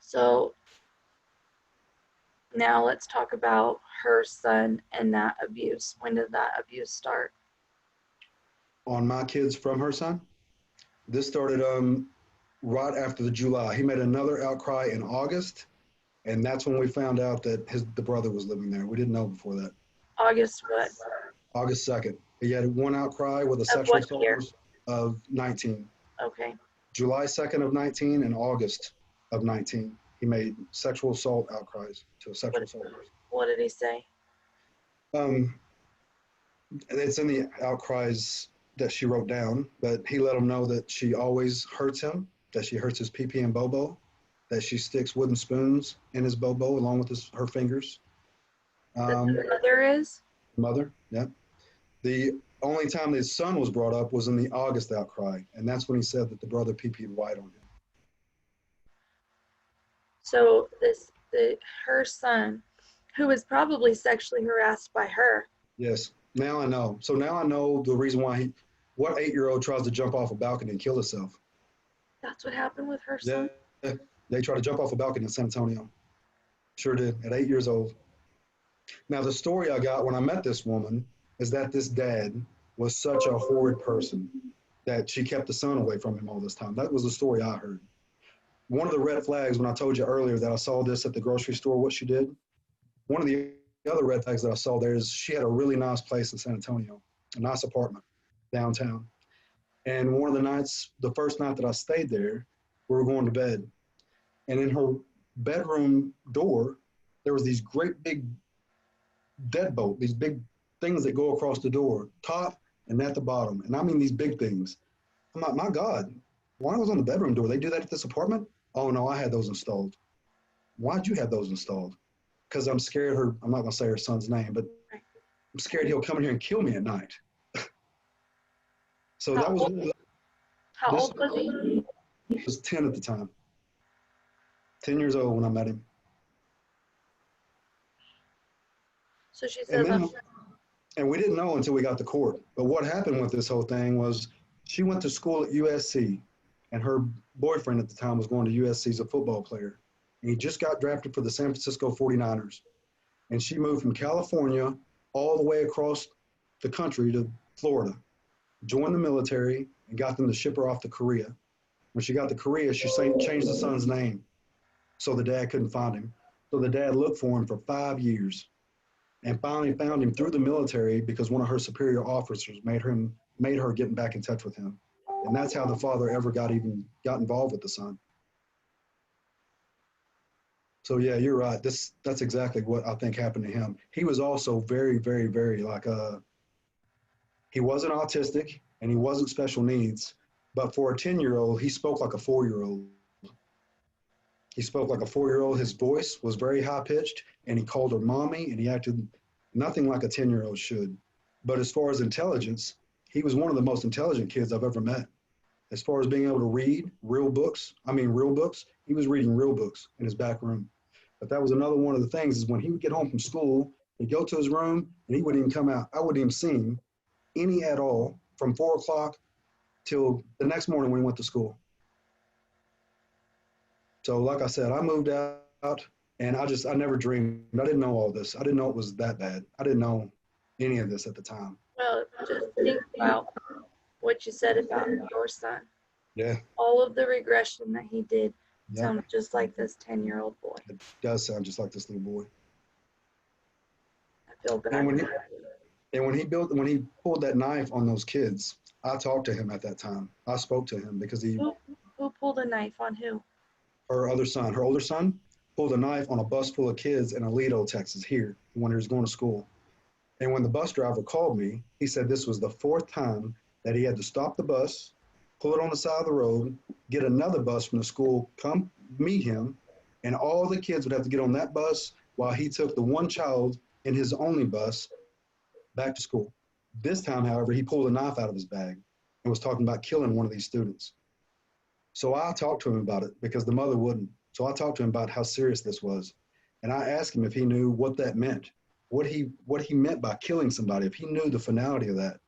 So now let's talk about her son and that abuse. When did that abuse start? On my kids from her son, this started right after the July. He made another outcry in August, and that's when we found out that the brother was living there. We didn't know before that. August what? August 2nd. He had one outcry with a Of sexual what assault year? of 19. Okay. July 2nd of 19 and August of 19. He made sexual assault outcries to a sexual assaulter. What did he say? It's in the outcries that she wrote down, but he let him know that she always hurts him, that she hurts his pee-pee and bobo, that she sticks wooden spoons in his bobo along with her fingers. That the mother is? Mother, yeah. The only time his son was brought up was in the August outcry, and that's when he said that the brother pee-peed white on him. So her son, who was probably sexually harassed by her. Yes, now I know. So now I know the reason why what 8-year-old tries to jump off a balcony and kill herself. That's what happened with her son? Yeah, they tried to jump off a balcony in San Antonio. Sure did, at 8 years old. Now, the story I got when I met this woman is that this dad was such a horrid person that she kept the son away from him all this time. That was the story I heard. One of the red flags, when I told you earlier that I saw this at the grocery store, what she did, one of the other red flags that I saw there is she had a really nice place in San Antonio, a nice apartment downtown. And one of the nights, the first night that I stayed there, we were going to bed. And in her bedroom door, there was these great big deadbolt, these big things that go across the door, top and at the bottom. And I mean these big things. I'm like, my God, why was on the bedroom door? They do that at this apartment? Oh no, I had those installed. Why'd you have those installed? Because I'm scared I'm not gonna say her son's name, but I'm scared he'll come in here and kill me at night. So How that was, old, how old was he? He was 10 at the time. 10 years old when I met him. So she said And we didn't know until we got to court. But what happened with this whole thing was she went to school at USC, and her boyfriend at the time was going to USC as a football player. And he just got drafted for the San Francisco 49ers. And she moved from California all the way across the country to Florida, joined the military, and got them to ship her off to Korea. When she got to Korea, she changed the son's name so the dad couldn't find him. So the dad looked for him for 5 years and finally found him through the military because one of her superior officers made her get back in touch with him. And that's how the father ever got involved with the son. So yeah, you're right. That's exactly what I think happened to him. He was also very, very, very like he wasn't autistic and he wasn't special needs, but for a 10-year-old, he spoke like a 4-year-old. He spoke like a 4-year-old. His voice was very high pitched, and he called her mommy, and he acted nothing like a 10-year-old should. But as far as intelligence, he was one of the most intelligent kids I've ever met. As far as being able to read real books, he was reading real books in his back room. But that was another one of the things is when he would get home from school, he'd go to his room and he wouldn't even come out. I wouldn't even see him any at all from 4 o'clock till the next morning when he went to school. So like I said, I moved out and I never dreamed. I didn't know all this. I didn't know it was that bad. I didn't know any of this at the time. Well, just think about what you said about your son. Yeah. All of the regression that he did Yeah. sounds just like this 10-year-old boy. It does sound just like this little boy. I feel bad. And when he pulled that knife on those kids, I talked to him at that time. I spoke to him because Who pulled a knife on who? her older son, pulled a knife on a bus full of kids in Aledo, Texas, here when he was going to school. And when the bus driver called me, he said this was the 4th time that he had to stop the bus, pull it on the side of the road, get another bus from the school, come meet him, and all the kids would have to get on that bus while he took the one child in his only bus back to school. This time, however, he pulled a knife out of his bag and was talking about killing one of these students. So I talked to him about it because the mother wouldn't. So I talked to him about how serious this was. And I asked him if he knew what that meant, what he meant by killing somebody, if he knew the finality of that.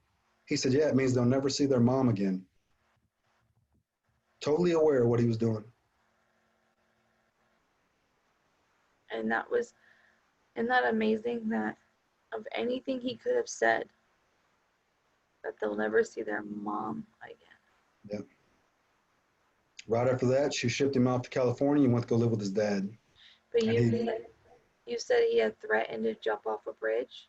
He said, yeah, it means they'll never see their mom again. Totally aware of what he was doing. And isn't that amazing that of anything he could have said, that they'll never see their mom again. Yeah. Right after that, she shipped him off to California and went to go live with his dad. But you said he had threatened to jump off a bridge?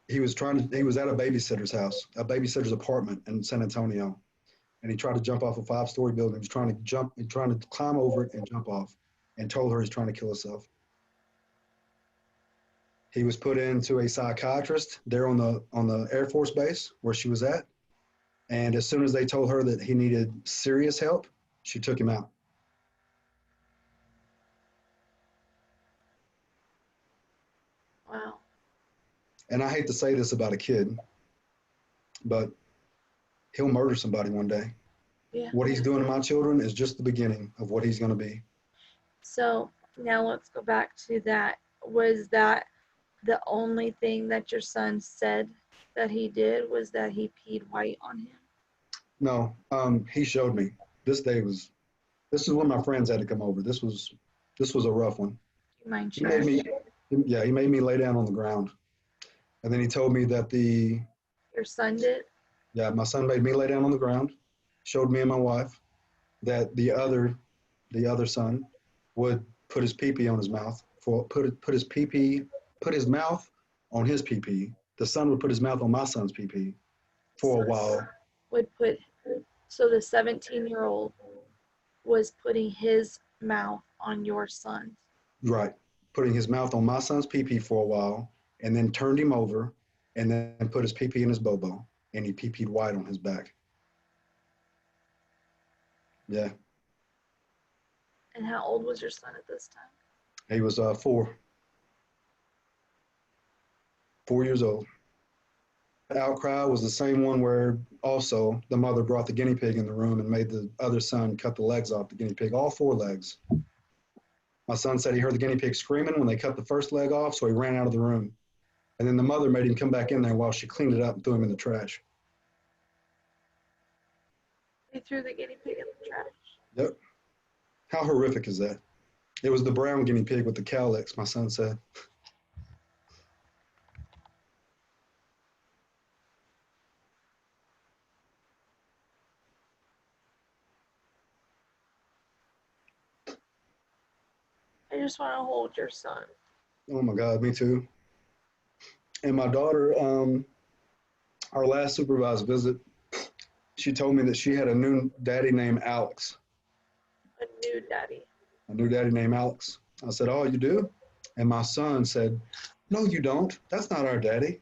He was at a babysitter's house, a babysitter's apartment in San Antonio. And he tried to jump off a 5-story building. He was trying to climb over it and jump off, and told her he's trying to kill himself. He was put into a psychiatrist there on the Air Force base where she was at. And as soon as they told her that he needed serious help, she took him out. Wow. And I hate to say this about a kid, but he'll murder somebody one day. Yeah. What he's doing to my children is just the beginning of what he's going to be. So now let's go back to that. Was that the only thing that your son said that he did, was that he peed white on him? No, he showed me. This is when my friends had to come over. This was a rough one. Do you mind He made sharing? he made me lay down on the ground. And then he told me that Your son did? Yeah, my son made me lay down on the ground, showed me and my wife that the other son would put his pee-pee on his mouth, put his mouth on his pee-pee. The son would put his mouth on my son's pee-pee for a while. So the 17-year-old was putting his mouth on your son's. Right, putting his mouth on my son's pee-pee for a while, and then turned him over, and then put his pee-pee in his bobo, and he pee-peed white on his back. Yeah. And how old was your son at this time? He was 4 years old. The outcry was the same one where also the mother brought the guinea pig in the room and made the other son cut the legs off the guinea pig, all 4 legs. My son said he heard the guinea pig screaming when they cut the first leg off, so he ran out of the room. And then the mother made him come back in there while she cleaned it up and threw him in the trash. He threw the guinea pig in the trash? Yep. How horrific is that? It was the brown guinea pig with the cowlicks, my son said. I just want to hold your son. Oh my God, me too. And my daughter, our last supervised visit, She told me that she had a new daddy named Alex. A new daddy. A new daddy named Alex. I said, oh, you do? And my son said, no, you don't. That's not our daddy.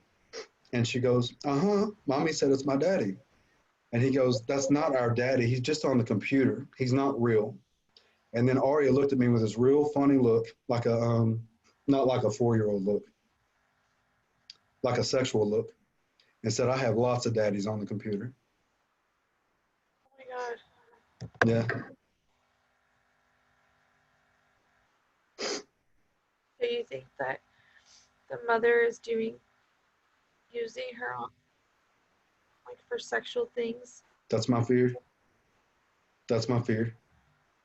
And she goes, uh-huh. Mommy said it's my daddy. And he goes, that's not our daddy. He's just on the computer. He's not real. And then Aria looked at me with this real funny look, like not like a 4-year-old look, like a sexual look, and said, I have lots of daddies on the computer. Oh my God. Yeah. Do you think that the mother is using her on, like, for sexual things? That's my fear. That's my fear.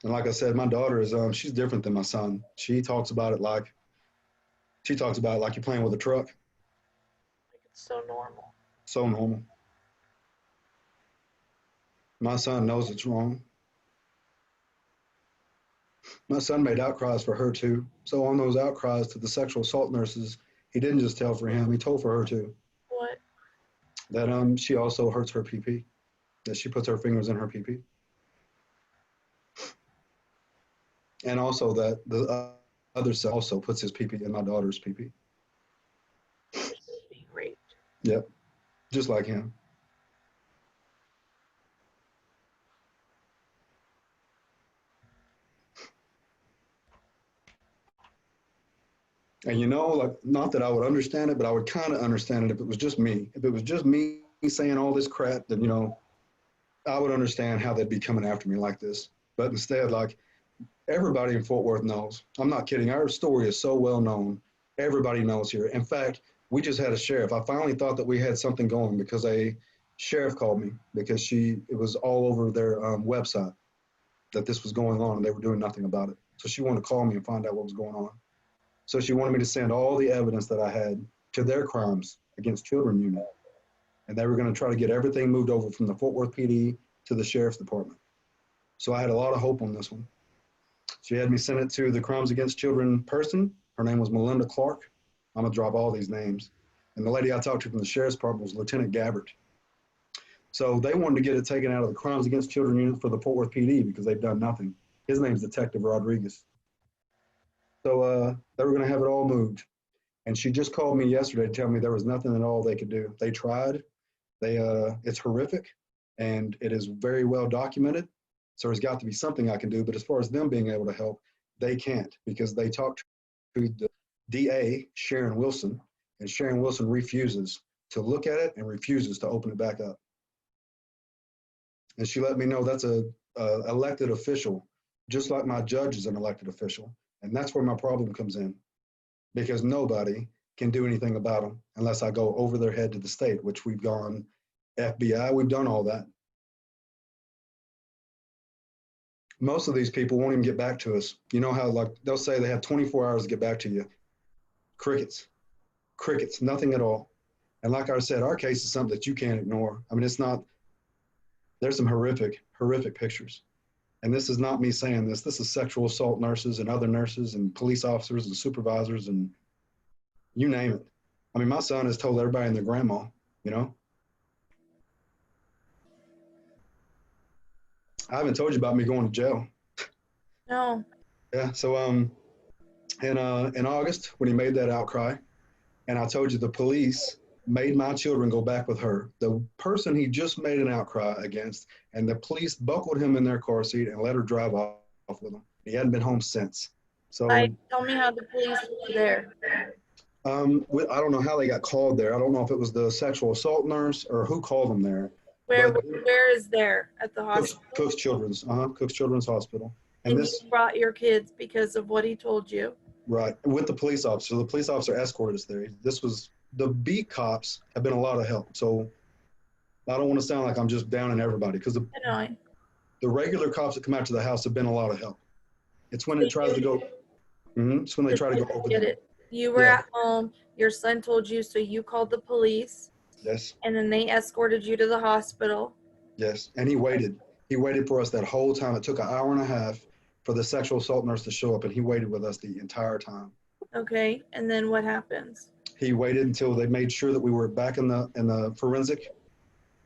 And like I said, my daughter is she's different than my son. She talks about it like you're playing with a truck. Like, it's so normal. So normal. My son knows it's wrong. My son made outcries for her too. So on those outcries to the sexual assault nurses, he didn't just tell for him, he told for her too. What? That she also hurts her PP. That she puts her fingers in her PP. And also that the other son also puts his PP in my daughter's PP. Being raped. Yep. Just like him. And you know, like, not that I would understand it, but I would kind of understand it if it was just me. If it was just me saying all this crap, then, you know, I would understand how they'd be coming after me like this. But instead, like, everybody in Fort Worth knows. I'm not kidding. Our story is so well known. Everybody knows here. In fact, we just had a sheriff. I finally thought that we had something going because a sheriff called me because it was all over their website that this was going on and they were doing nothing about it. So she wanted to call me and find out what was going on. So she wanted me to send all the evidence that I had to their crimes against children unit. And they were going to try to get everything moved over from the Fort Worth PD to the sheriff's department. So I had a lot of hope on this one. She had me send it to the crimes against children person. Her name was Melinda Clark. I'm going to drop all these names. And the lady I talked to from the sheriff's department was Lieutenant Gabbert. So they wanted to get it taken out of the crimes against children unit for the Fort Worth PD because they've done nothing. His name's Detective Rodriguez. So they were going to have it all moved. And she just called me yesterday to tell me there was nothing at all they could do. They tried. It's horrific, and it is very well documented. So there's got to be something I can do. But as far as them being able to help, they can't because they talked to the DA, Sharon Wilson, and Sharon Wilson refuses to look at it and refuses to open it back up. And she let me know that's a elected official, just like my judge is an elected official. And that's where my problem comes in, because nobody can do anything about them unless I go over their head to the state, which we've gone FBI, we've done all that. Most of these people won't even get back to us. You know how, like, they'll say they have 24 hours to get back to you. Crickets, nothing at all. And like I said, our case is something that you can't ignore. I mean, it's not, there's some horrific pictures. And this is not me saying this. This is sexual assault nurses and other nurses and police officers and supervisors and you name it. I mean, my son has told everybody and their grandma, you know. I haven't told you about me going to jail. No. Yeah. So in August when he made that outcry, and I told you the police made my children go back with her. The person he just made an outcry against, and the police buckled him in their car seat and let her drive off with him. He hadn't been home since. So Tell me how the police were there. I don't know how they got called there. I don't know if it was the sexual assault nurse or who called them there. Where is there at the hospital? Cook's Children's Hospital. And you brought your kids because of what he told you. Right, with the police officer. The police officer escorted us there. This was, the beat cops have been a lot of help. So I don't want to sound like I'm just downing everybody because the regular cops that come out to the house have been a lot of help. It's when it tries to go, it's when they try to go over there. You were at home, your son told you, so you called the police. Yes. And then they escorted you to the hospital. Yes, and he waited. He waited for us that whole time. It took an hour and a half for the sexual assault nurse to show up, and he waited with us the entire time. Okay, and then what happens? He waited until they made sure that we were back in the forensic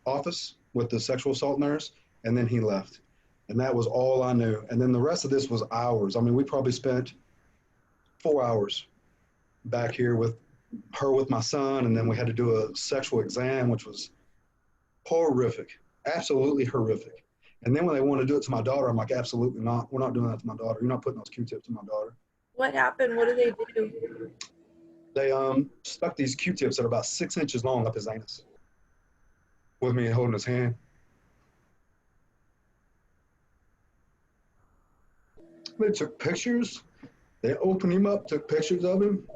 office, with the sexual assault nurse, and then he left. And that was all I knew. And then the rest of this was hours. I mean, we probably spent 4 hours back here with her with my son, and then we had to do a sexual exam, which was horrific, absolutely horrific. And then when they wanted to do it to my daughter, I'm like, absolutely not. We're not doing that to my daughter. You're not putting those Q-tips in my daughter. What happened? What did they do? They stuck these Q-tips that are about 6 inches long up his anus with me holding his hand. They took pictures. They opened him up, took pictures of him.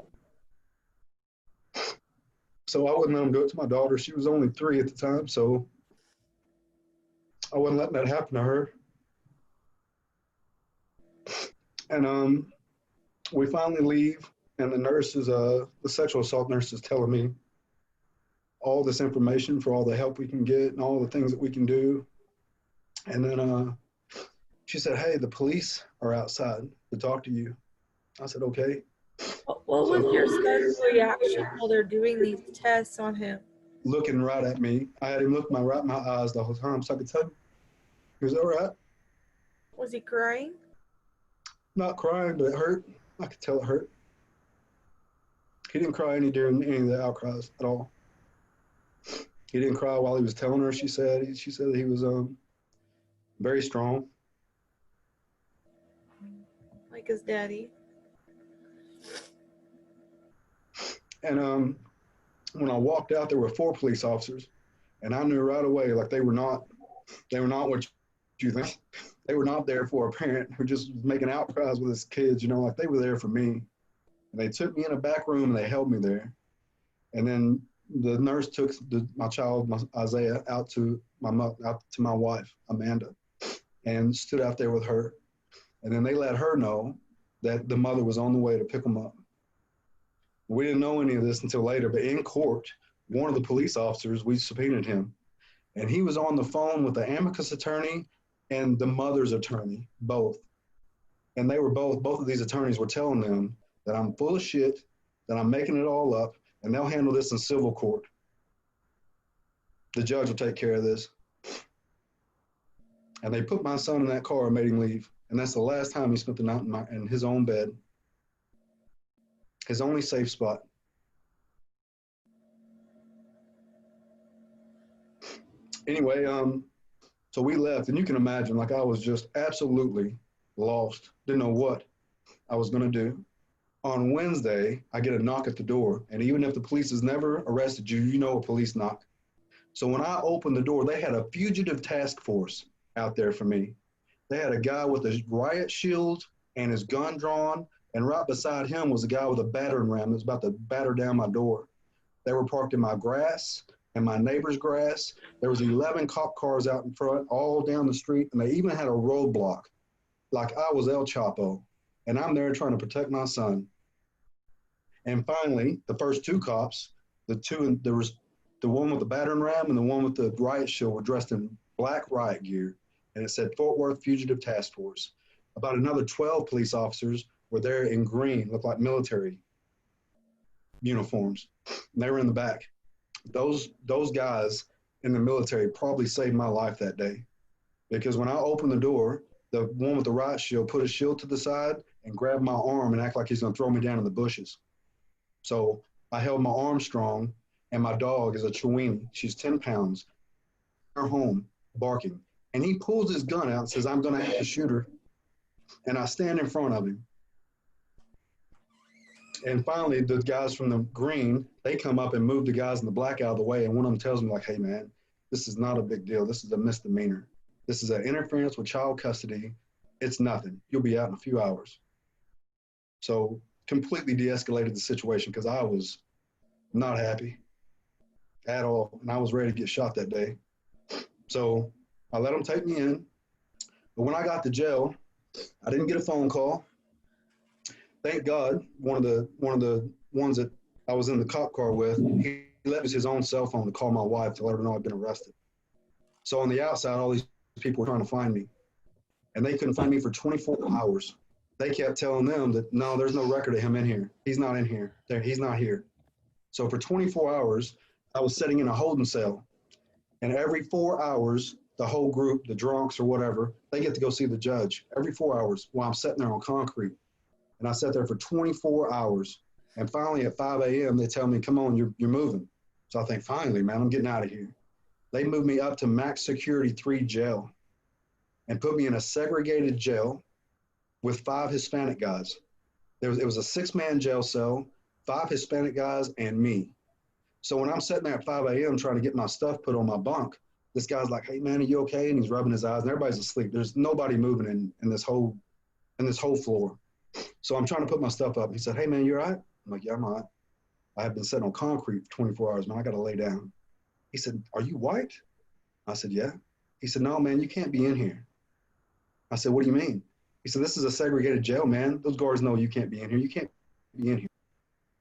So I wouldn't let them do it to my daughter. She was only 3 at the time, so I wasn't letting that happen to her. And we finally leave, and the nurse is, the sexual assault nurse is telling me all this information for all the help we can get and all the things that we can do. And then she said, hey, the police are outside to talk to you. I said, okay. What was your son's reaction while they're doing these tests on him? Looking right at me. I had him look right in my eyes the whole time, so I could tell him. He was all right. Was he crying? Not crying, but it hurt. I could tell it hurt. He didn't cry during any of the outcries at all. He didn't cry while he was telling her, she said. She said that he was very strong. Like his daddy. And when I walked out, there were 4 police officers, and I knew right away, like they were not what you think. They were not there for a parent who just was making outcries with his kids, you know, like they were there for me. And they took me in a back room and they held me there. And then the nurse took my child, Isaiah, out to my wife, Amanda, and stood out there with her. And then they let her know that the mother was on the way to pick them up. We didn't know any of this until later, but in court, one of the police officers, we subpoenaed him, and he was on the phone with the amicus attorney and the mother's attorney, both. And they were both of these attorneys were telling them that I'm full of shit, that I'm making it all up, and they'll handle this in civil court. The judge will take care of this. And they put my son in that car and made him leave. And that's the last time he spent the night in his own bed. His only safe spot. Anyway, so we left, and you can imagine, like I was just absolutely lost. Didn't know what I was gonna do. On Wednesday, I get a knock at the door, and even if the police has never arrested you, you know a police knock. So when I opened the door, they had a fugitive task force out there for me. They had a guy with a riot shield and his gun drawn, and right beside him was a guy with a battering ram that was about to batter down my door. They were parked in my grass and my neighbor's grass. There was 11 cop cars out in front, all down the street, and they even had a roadblock, like I was El Chapo, and I'm there trying to protect my son. And finally, the first 2 cops, there was the one with the battering ram and the one with the riot shield were dressed in black riot gear, and it said Fort Worth Fugitive Task Force. About another 12 police officers were there in green, looked like military uniforms. And they were in the back. Those guys in the military probably saved my life that day, because when I opened the door, the one with the riot shield put his shield to the side and grabbed my arm and acted like he's gonna throw me down in the bushes. So I held my arm strong, and my dog is a Chiweenie. She's 10 pounds. Her home, barking. And he pulls his gun out and says, I'm gonna have to shoot her. And I stand in front of him. And finally, the guys from the green, they come up and move the guys in the black out of the way. And one of them tells me, like, hey, man, this is not a big deal. This is a misdemeanor. This is an interference with child custody. It's nothing. You'll be out in a few hours. So completely de-escalated the situation, because I was not happy at all. And I was ready to get shot that day. So I let them take me in. But when I got to jail, I didn't get a phone call. Thank God, one of the ones that I was in the cop car with, he left us his own cell phone to call my wife to let her know I'd been arrested. So on the outside, all these people were trying to find me, and they couldn't find me for 24 hours. They kept telling them that, no, there's no record of him in here. He's not in here. He's not here. So for 24 hours, I was sitting in a holding cell. And every 4 hours, the whole group, the drunks or whatever, they get to go see the judge every 4 hours while I'm sitting there on concrete. And I sat there for 24 hours. And finally at 5 a.m., they tell me, come on, you're moving. So I think, finally, man, I'm getting out of here. They moved me up to max security 3 jail and put me in a segregated jail with 5 Hispanic guys. It was a 6-man jail cell, 5 Hispanic guys, and me. So when I'm sitting there at 5 a.m. trying to get my stuff put on my bunk, this guy's like, hey, man, are you okay? And he's rubbing his eyes, and everybody's asleep. There's nobody moving in this whole floor. So I'm trying to put my stuff up. He said, hey, man, you all right? I'm like, yeah, I'm all right. I have been sitting on concrete for 24 hours, man. I got to lay down. He said, are you white? I said, yeah. He said, no, man, you can't be in here. I said, what do you mean? He said, this is a segregated jail, man. Those guards know you can't be in here. You can't be in here.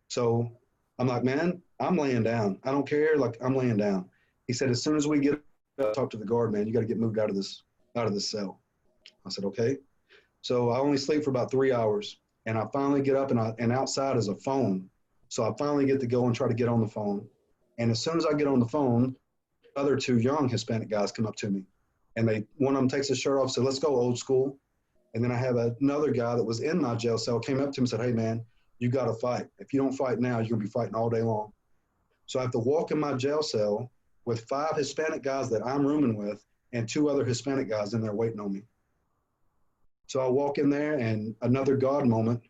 So I'm like, man, I'm laying down. I don't care. Like, I'm laying down. He said, as soon as we get up, talk to the guard, man, you got to get moved out of this cell. I said, okay. So I only sleep for about 3 hours. And I finally get up, and outside is a phone. So I finally get to go and try to get on the phone. And as soon as I get on the phone, other 2 young Hispanic guys come up to me. And one of them takes his shirt off, said, let's go, old school. And then I have another guy that was in my jail cell, came up to me and said, hey, man, you got to fight. If you don't fight now, you're going to be fighting all day long. So I have to walk in my jail cell with 5 Hispanic guys that I'm rooming with and 2 other Hispanic guys in there waiting on me. So I walk in there, and another God moment.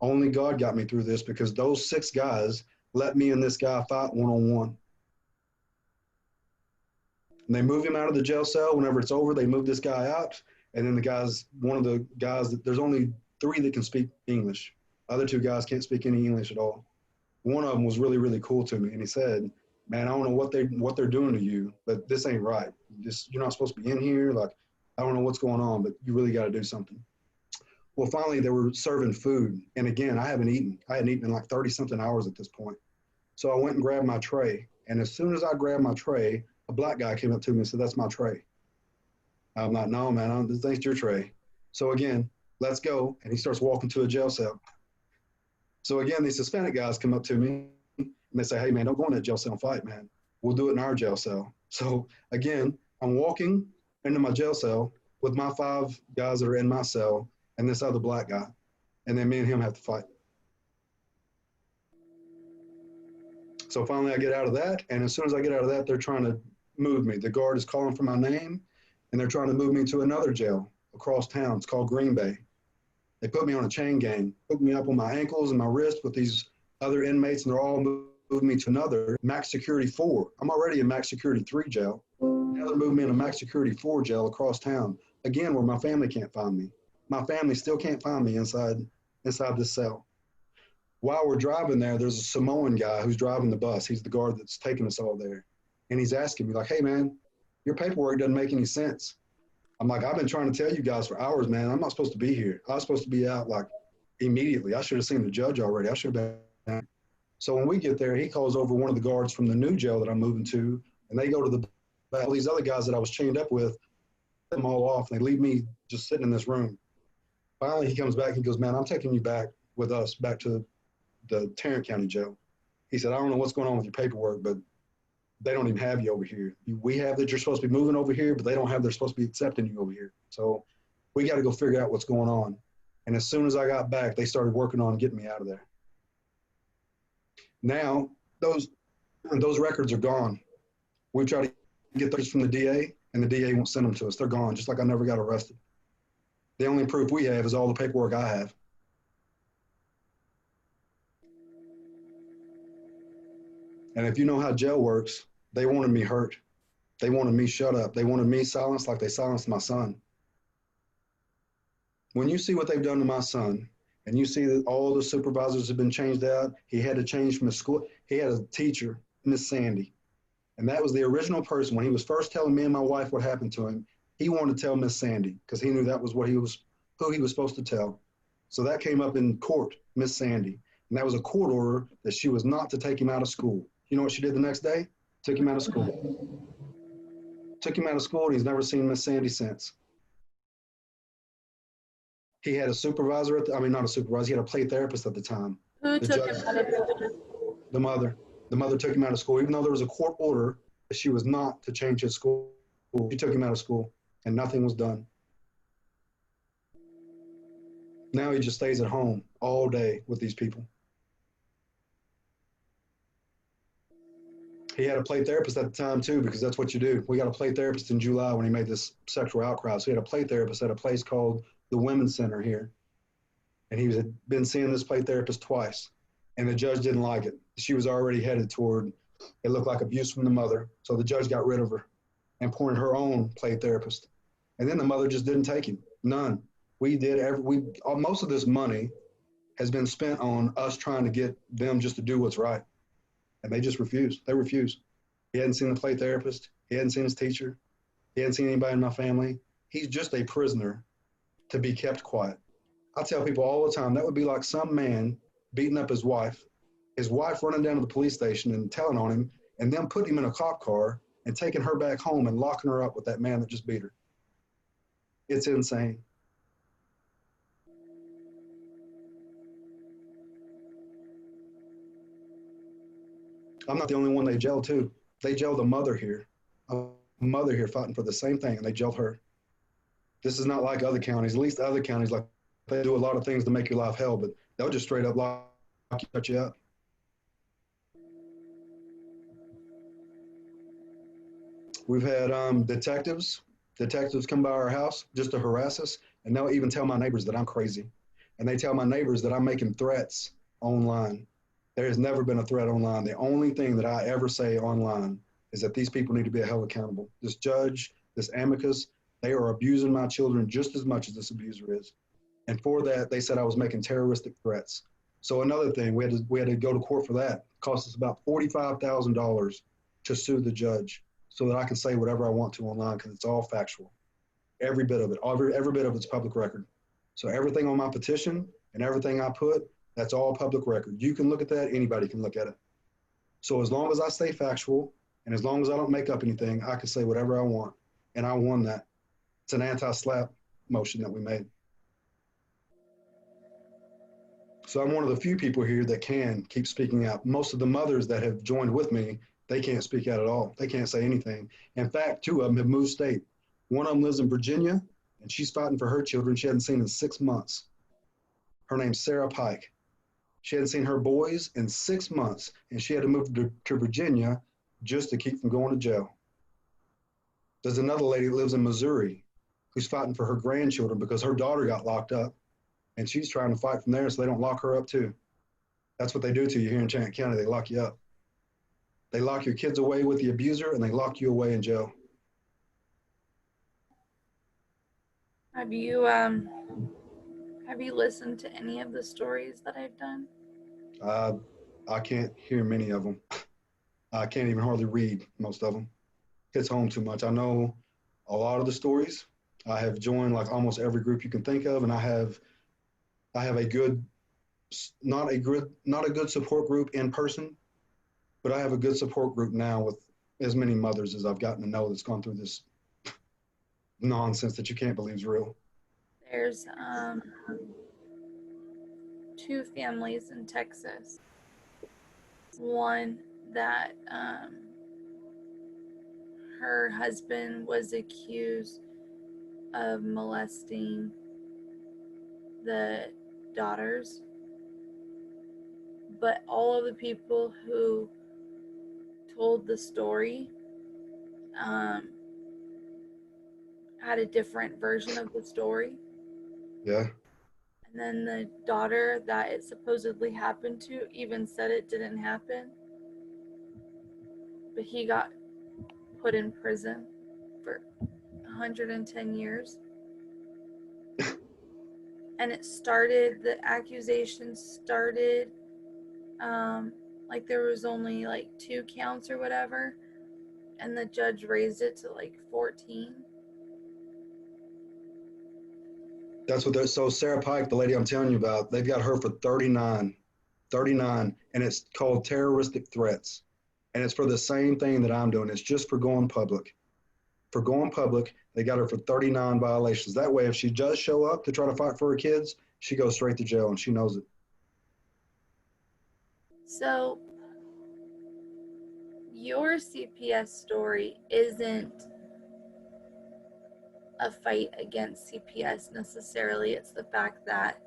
Only God got me through this, because those 6 guys let me and this guy fight one-on-one. And they move him out of the jail cell. Whenever it's over, they move this guy out. And then one of the guys, there's only 3 that can speak English. Other 2 guys can't speak any English at all. One of them was really, really cool to me. And he said, man, I don't know what they're doing to you, but this ain't right. You're not supposed to be in here. Like, I don't know what's going on, but you really got to do something. Well, finally, they were serving food. And again, I hadn't eaten in like 30-something hours at this point. So I went and grabbed my tray. And as soon as I grabbed my tray, a black guy came up to me and said, that's my tray. I'm like, no, man, this ain't your tray. So again, let's go. And he starts walking to a jail cell. So again, these Hispanic guys come up to me and they say, hey, man, don't go in that jail cell and fight, man. We'll do it in our jail cell. So again, I'm walking into my jail cell with my 5 guys that are in my cell and this other black guy. And then me and him have to fight. So finally I get out of that. And as soon as I get out of that, they're trying to move me. The guard is calling for my name, and they're trying to move me to another jail across town. It's called Green Bay. They put me on a chain gang, hooked me up on my ankles and my wrist with these other inmates, and they're all moving me to another max security 4. I'm already in max security 3 jail. Now they're moving me in a max security 4 jail across town, again, where my family can't find me. My family still can't find me inside this cell. While we're driving there, there's a Samoan guy who's driving the bus. He's the guard that's taking us all there. And he's asking me like, hey, man, your paperwork doesn't make any sense. I'm like, I've been trying to tell you guys for hours, man. I'm not supposed to be here. I was supposed to be out like immediately. I should have seen the judge already. I should have been. So when we get there, he calls over one of the guards from the new jail that I'm moving to, and they go to the back. All these other guys that I was chained up with, them all off, and they leave me just sitting in this room. Finally, he comes back. He goes, man, I'm taking you back with us back to the Tarrant County jail. He said, I don't know what's going on with your paperwork, but they don't even have you over here. We have that you're supposed to be moving over here, but they don't have they're supposed to be accepting you over here. So we got to go figure out what's going on. And as soon as I got back, they started working on getting me out of there. Now, those records are gone. We tried to get those from the DA, and the DA won't send them to us. They're gone, just like I never got arrested. The only proof we have is all the paperwork I have. And if you know how jail works, they wanted me hurt. They wanted me shut up. They wanted me silenced like they silenced my son. When you see what they've done to my son, and you see that all the supervisors have been changed out, he had to change from his school. He had a teacher, Miss Sandy. And that was the original person. When he was first telling me and my wife what happened to him, he wanted to tell Miss Sandy because he knew that was who he was supposed to tell. So that came up in court, Miss Sandy. And that was a court order that she was not to take him out of school. You know what she did the next day? Took him out of school. Took him out of school, and he's never seen Miss Sandy since. He had a supervisor not a supervisor, he had a play therapist at the time. Who The took judge, him out of school? the mother. The mother took him out of school, even though there was a court order She was not to change his school. She took him out of school, and nothing was done. Now he just stays at home all day with these people. He had a play therapist at the time too, because that's what you do. We got a play therapist in July when he made this sexual outcry. So he had a play therapist at a place called the Women's Center here. And he had been seeing this play therapist twice. And the judge didn't like it. She was already headed toward, it looked like abuse from the mother. So the judge got rid of her and appointed her own play therapist. And then the mother just didn't take him. None. Most of this money has been spent on us trying to get them just to do what's right. And they just refused. They refused. He hadn't seen the play therapist. He hadn't seen his teacher. He hadn't seen anybody in my family. He's just a prisoner to be kept quiet. I tell people all the time, that would be like some man beating up his wife running down to the police station and telling on him, and then putting him in a cop car and taking her back home and locking her up with that man that just beat her. It's insane. I'm not the only one they jailed too. They jailed a mother here fighting for the same thing, and they jailed her. This is not like other counties. At least other counties, like, they do a lot of things to make your life hell, but they'll just straight up lock you up. We've had detectives come by our house just to harass us, and they'll even tell my neighbors that I'm crazy. And they tell my neighbors that I'm making threats online. There has never been a threat online. The only thing that I ever say online is that these people need to be held accountable. This judge, this amicus, they are abusing my children just as much as this abuser is. And for that, they said I was making terroristic threats. So another thing, we had to go to court for that. It cost us about $45,000 to sue the judge so that I can say whatever I want to online, because it's all factual. Every bit of it, every bit of it's public record. So everything on my petition and everything I put, that's all public record. You can look at that. Anybody can look at it. So as long as I stay factual and as long as I don't make up anything, I can say whatever I want. And I won that. It's an anti-SLAPP motion that we made. So I'm one of the few people here that can keep speaking out. Most of the mothers that have joined with me, they can't speak out at all. They can't say anything. In fact, 2 of them have moved state. One of them lives in Virginia, and she's fighting for her children she hadn't seen in 6 months. Her name's Sarah Pike. She hadn't seen her boys in 6 months, and she had to move to Virginia just to keep from going to jail. There's another lady that lives in Missouri who's fighting for her grandchildren because her daughter got locked up, and she's trying to fight from there so they don't lock her up too. That's what they do to you here in Tarrant County. They lock you up. They lock your kids away with the abuser, and they lock you away in jail. Have you listened to any of the stories that I've done? I can't hear many of them. I can't even hardly read most of them. Hits home too much. I know a lot of the stories. I have joined like almost every group you can think of, and I have a good, not a good support group in person, but I have a good support group now with as many mothers as I've gotten to know that's gone through this nonsense that you can't believe is real. There's 2 families in Texas. One that her husband was accused of molesting the daughters, but all of the people who told the story had a different version of the story. Yeah. And then the daughter that it supposedly happened to even said it didn't happen. But he got put in prison for 110 years. And the accusation started, like there was only like 2 counts or whatever. And the judge raised it to like 14. That's what so Sarah Pike, the lady I'm telling you about, they've got her for 39, and it's called terroristic threats. And it's for the same thing that I'm doing. It's just for going public. For going public, they got her for 39 violations. That way, if she does show up to try to fight for her kids, she goes straight to jail, and she knows it. So your CPS story isn't a fight against CPS necessarily. It's the fact that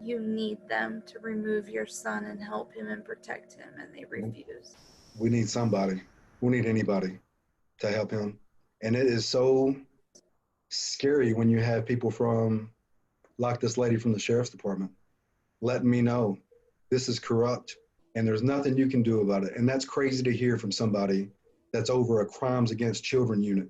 you need them to remove your son and help him and protect him, and they refuse. We need somebody. We need anybody to help him. And it is so scary when you have people from, like this lady from the sheriff's department, letting me know this is corrupt and there's nothing you can do about it. And that's crazy to hear from somebody that's over a crimes against children unit.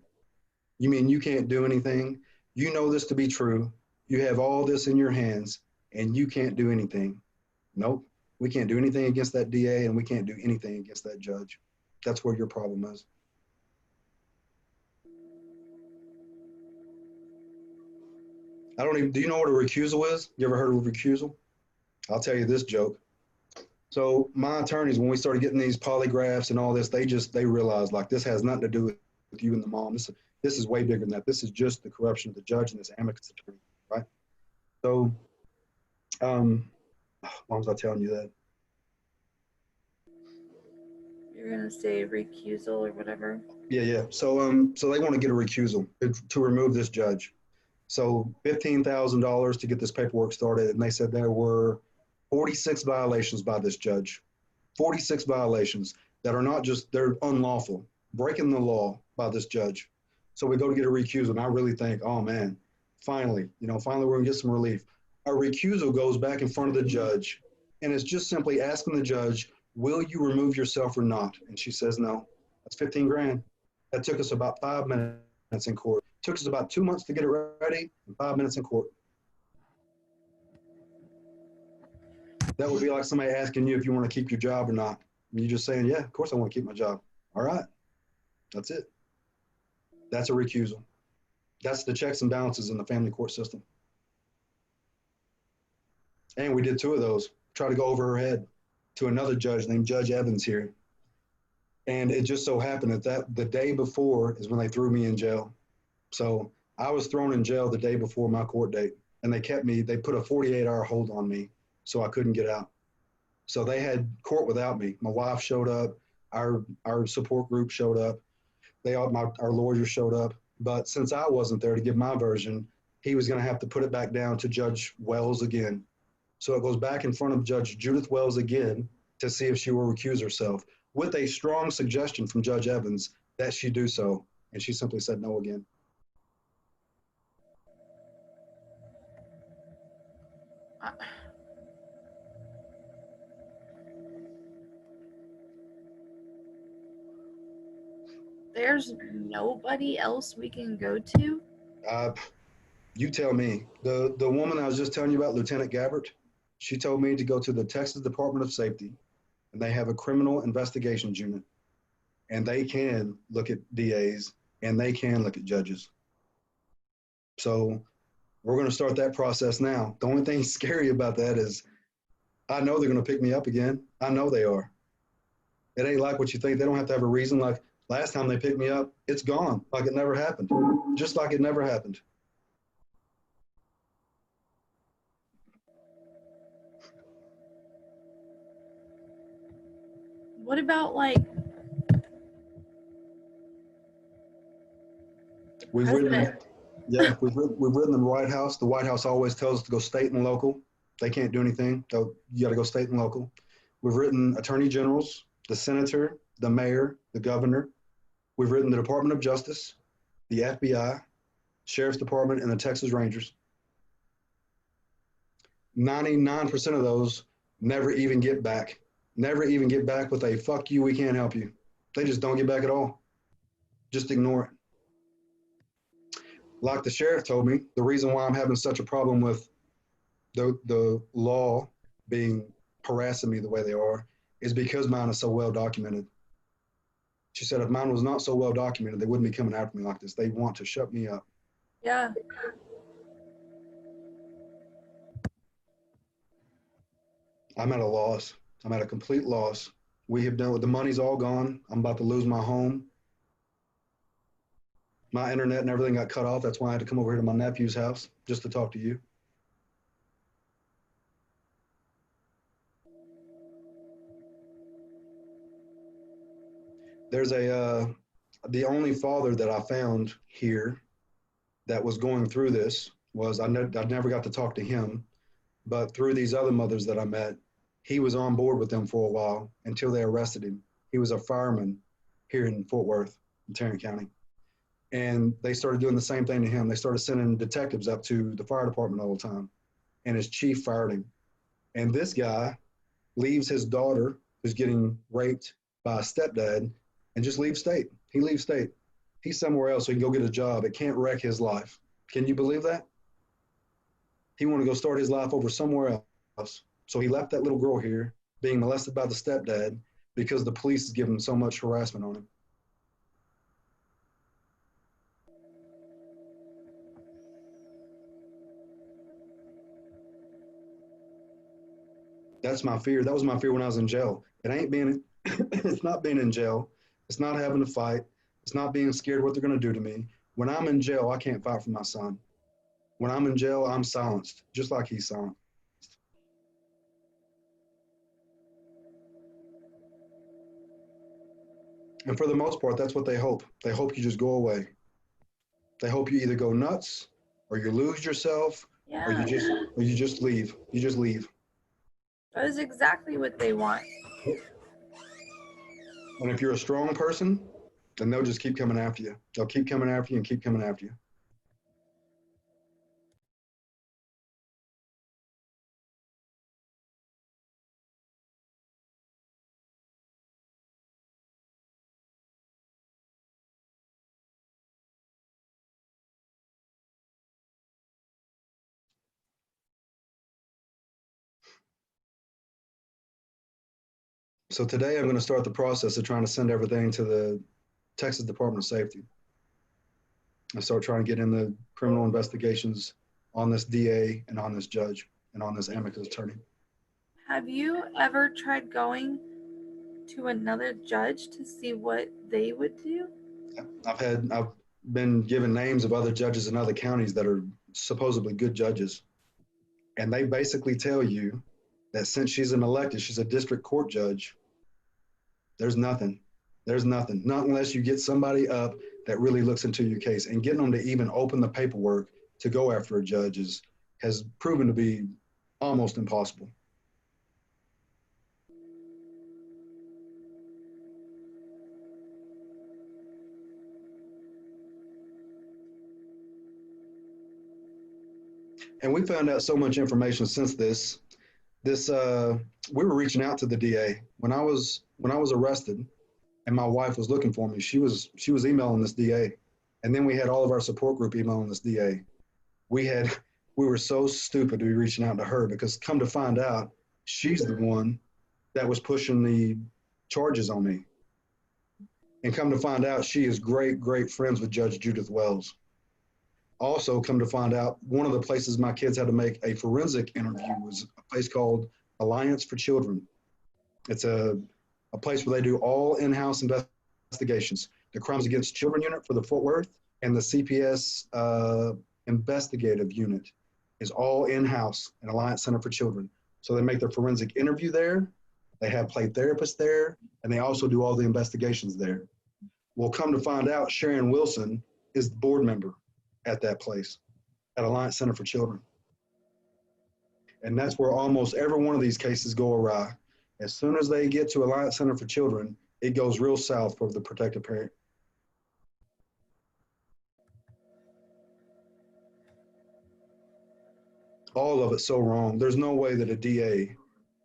You mean you can't do anything? You know this to be true. You have all this in your hands and you can't do anything. Nope. We can't do anything against that DA and we can't do anything against that judge. That's where your problem is. Do you know what a recusal is? You ever heard of a recusal? I'll tell you this joke. So my attorneys, when we started getting these polygraphs and all this, they realized like this has nothing to do with you and the mom. This is way bigger than that. This is just the corruption of the judge and this amicus attorney, right? So, why was I telling you that? You're gonna say recusal or whatever. Yeah. So they want to get a recusal to remove this judge. So $15,000 to get this paperwork started, and they said there were 46 violations by this judge. 46 violations that are not just, they're unlawful, breaking the law by this judge. So we go to get a recusal, and I really think, oh man, finally we're gonna get some relief. A recusal goes back in front of the judge, and it's just simply asking the judge, will you remove yourself or not? And she says no. That's 15 grand. That took us about 5 minutes in court. It took us about 2 months to get it ready and 5 minutes in court. That would be like somebody asking you if you want to keep your job or not. And you're just saying, yeah, of course I want to keep my job. All right. That's it. That's a recusal. That's the checks and balances in the family court system. And we did 2 of those. Try to go over her head to another judge named Judge Evans here. And it just so happened that the day before is when they threw me in jail. So I was thrown in jail the day before my court date, and they put a 48-hour hold on me so I couldn't get out. So they had court without me. My wife showed up, our support group showed up, our lawyers showed up. But since I wasn't there to give my version, he was going to have to put it back down to Judge Wells again. So it goes back in front of Judge Judith Wells again to see if she will recuse herself, with a strong suggestion from Judge Evans that she do so. And she simply said no again. There's nobody else we can go to? You tell me. The woman I was just telling you about, Lieutenant Gabbert, she told me to go to the Texas Department of Safety, and they have a criminal investigations unit, and they can look at DAs, and they can look at judges. So we're going to start that process now. The only thing scary about that is I know they're going to pick me up again. I know they are. It ain't like what you think. They don't have to have a reason. Like last time they picked me up, it's gone. Like it never happened. Just like it never happened. What about we've president? written the White House. The White House always tells us to go state and local. They can't do anything. You got to go state and local. We've written attorney generals, the senator, the mayor, the governor. We've written the Department of Justice, the FBI, Sheriff's Department, and the Texas Rangers. 99% of those never even get back. Never even get back with a fuck you, we can't help you. They just don't get back at all. Just ignore it. Like the sheriff told me, the reason why I'm having such a problem with the law being harassing me the way they are is because mine is so well documented. She said if mine was not so well documented, they wouldn't be coming after me like this. They want to shut me up. Yeah. I'm at a loss. I'm at a complete loss. We have done, the money's all gone. I'm about to lose my home. My internet and everything got cut off. That's why I had to come over here to my nephew's house just to talk to you. There's the only father that I found here that was going through this was, I never got to talk to him, but through these other mothers that I met, he was on board with them for a while until they arrested him. He was a fireman here in Fort Worth, in Tarrant County. And they started doing the same thing to him. They started sending detectives up to the fire department all the time. And his chief fired him. And this guy leaves his daughter, who's getting raped by a stepdad, and just leaves state. He leaves state. He's somewhere else so he can go get a job. It can't wreck his life. Can you believe that? He wanted to go start his life over somewhere else. So he left that little girl here being molested by the stepdad because the police is giving so much harassment on him. That's my fear. That was my fear when I was in jail. It ain't being, it's not being in jail. It's not having to fight. It's not being scared what they're going to do to me. When I'm in jail, I can't fight for my son. When I'm in jail, I'm silenced, just like he's silenced. And for the most part, that's what they hope. They hope you just go away. They hope you either go nuts or you lose yourself or you just leave. You just leave. That is exactly what they want. And if you're a strong person, then they'll just keep coming after you. They'll keep coming after you and keep coming after you. So today I'm going to start the process of trying to send everything to the Texas Department of Safety. I start trying to get in the criminal investigations on this DA and on this judge and on this amicus attorney. Have you ever tried going to another judge to see what they would do? I've been given names of other judges in other counties that are supposedly good judges. And they basically tell you that since she's an elected, she's a district court judge, there's nothing. There's nothing. Not unless you get somebody up that really looks into your case. And getting them to even open the paperwork to go after a judge has proven to be almost impossible. And we found out so much information since this we were reaching out to the DA when I was arrested, and my wife was looking for me. She was emailing this DA, and then we had all of our support group emailing this DA. We were so stupid to be reaching out to her, because come to find out, she's the one that was pushing the charges on me. And come to find out, she is great friends with Judge Judith Wells. Also, come to find out, one of the places my kids had to make a forensic interview was a place called Alliance for Children. It's a place where they do all in-house investigations. The Crimes Against Children unit for the Fort Worth and the CPS investigative unit is all in-house in Alliance Center for Children. So they make their forensic interview there, they have play therapists there, and they also do all the investigations there. Well, come to find out, Sharon Wilson is the board member at that place, at Alliance Center for Children. And that's where almost every one of these cases go awry. As soon as they get to Alliance Center for Children, it goes real south for the protective parent. All of it's so wrong. There's no way that a DA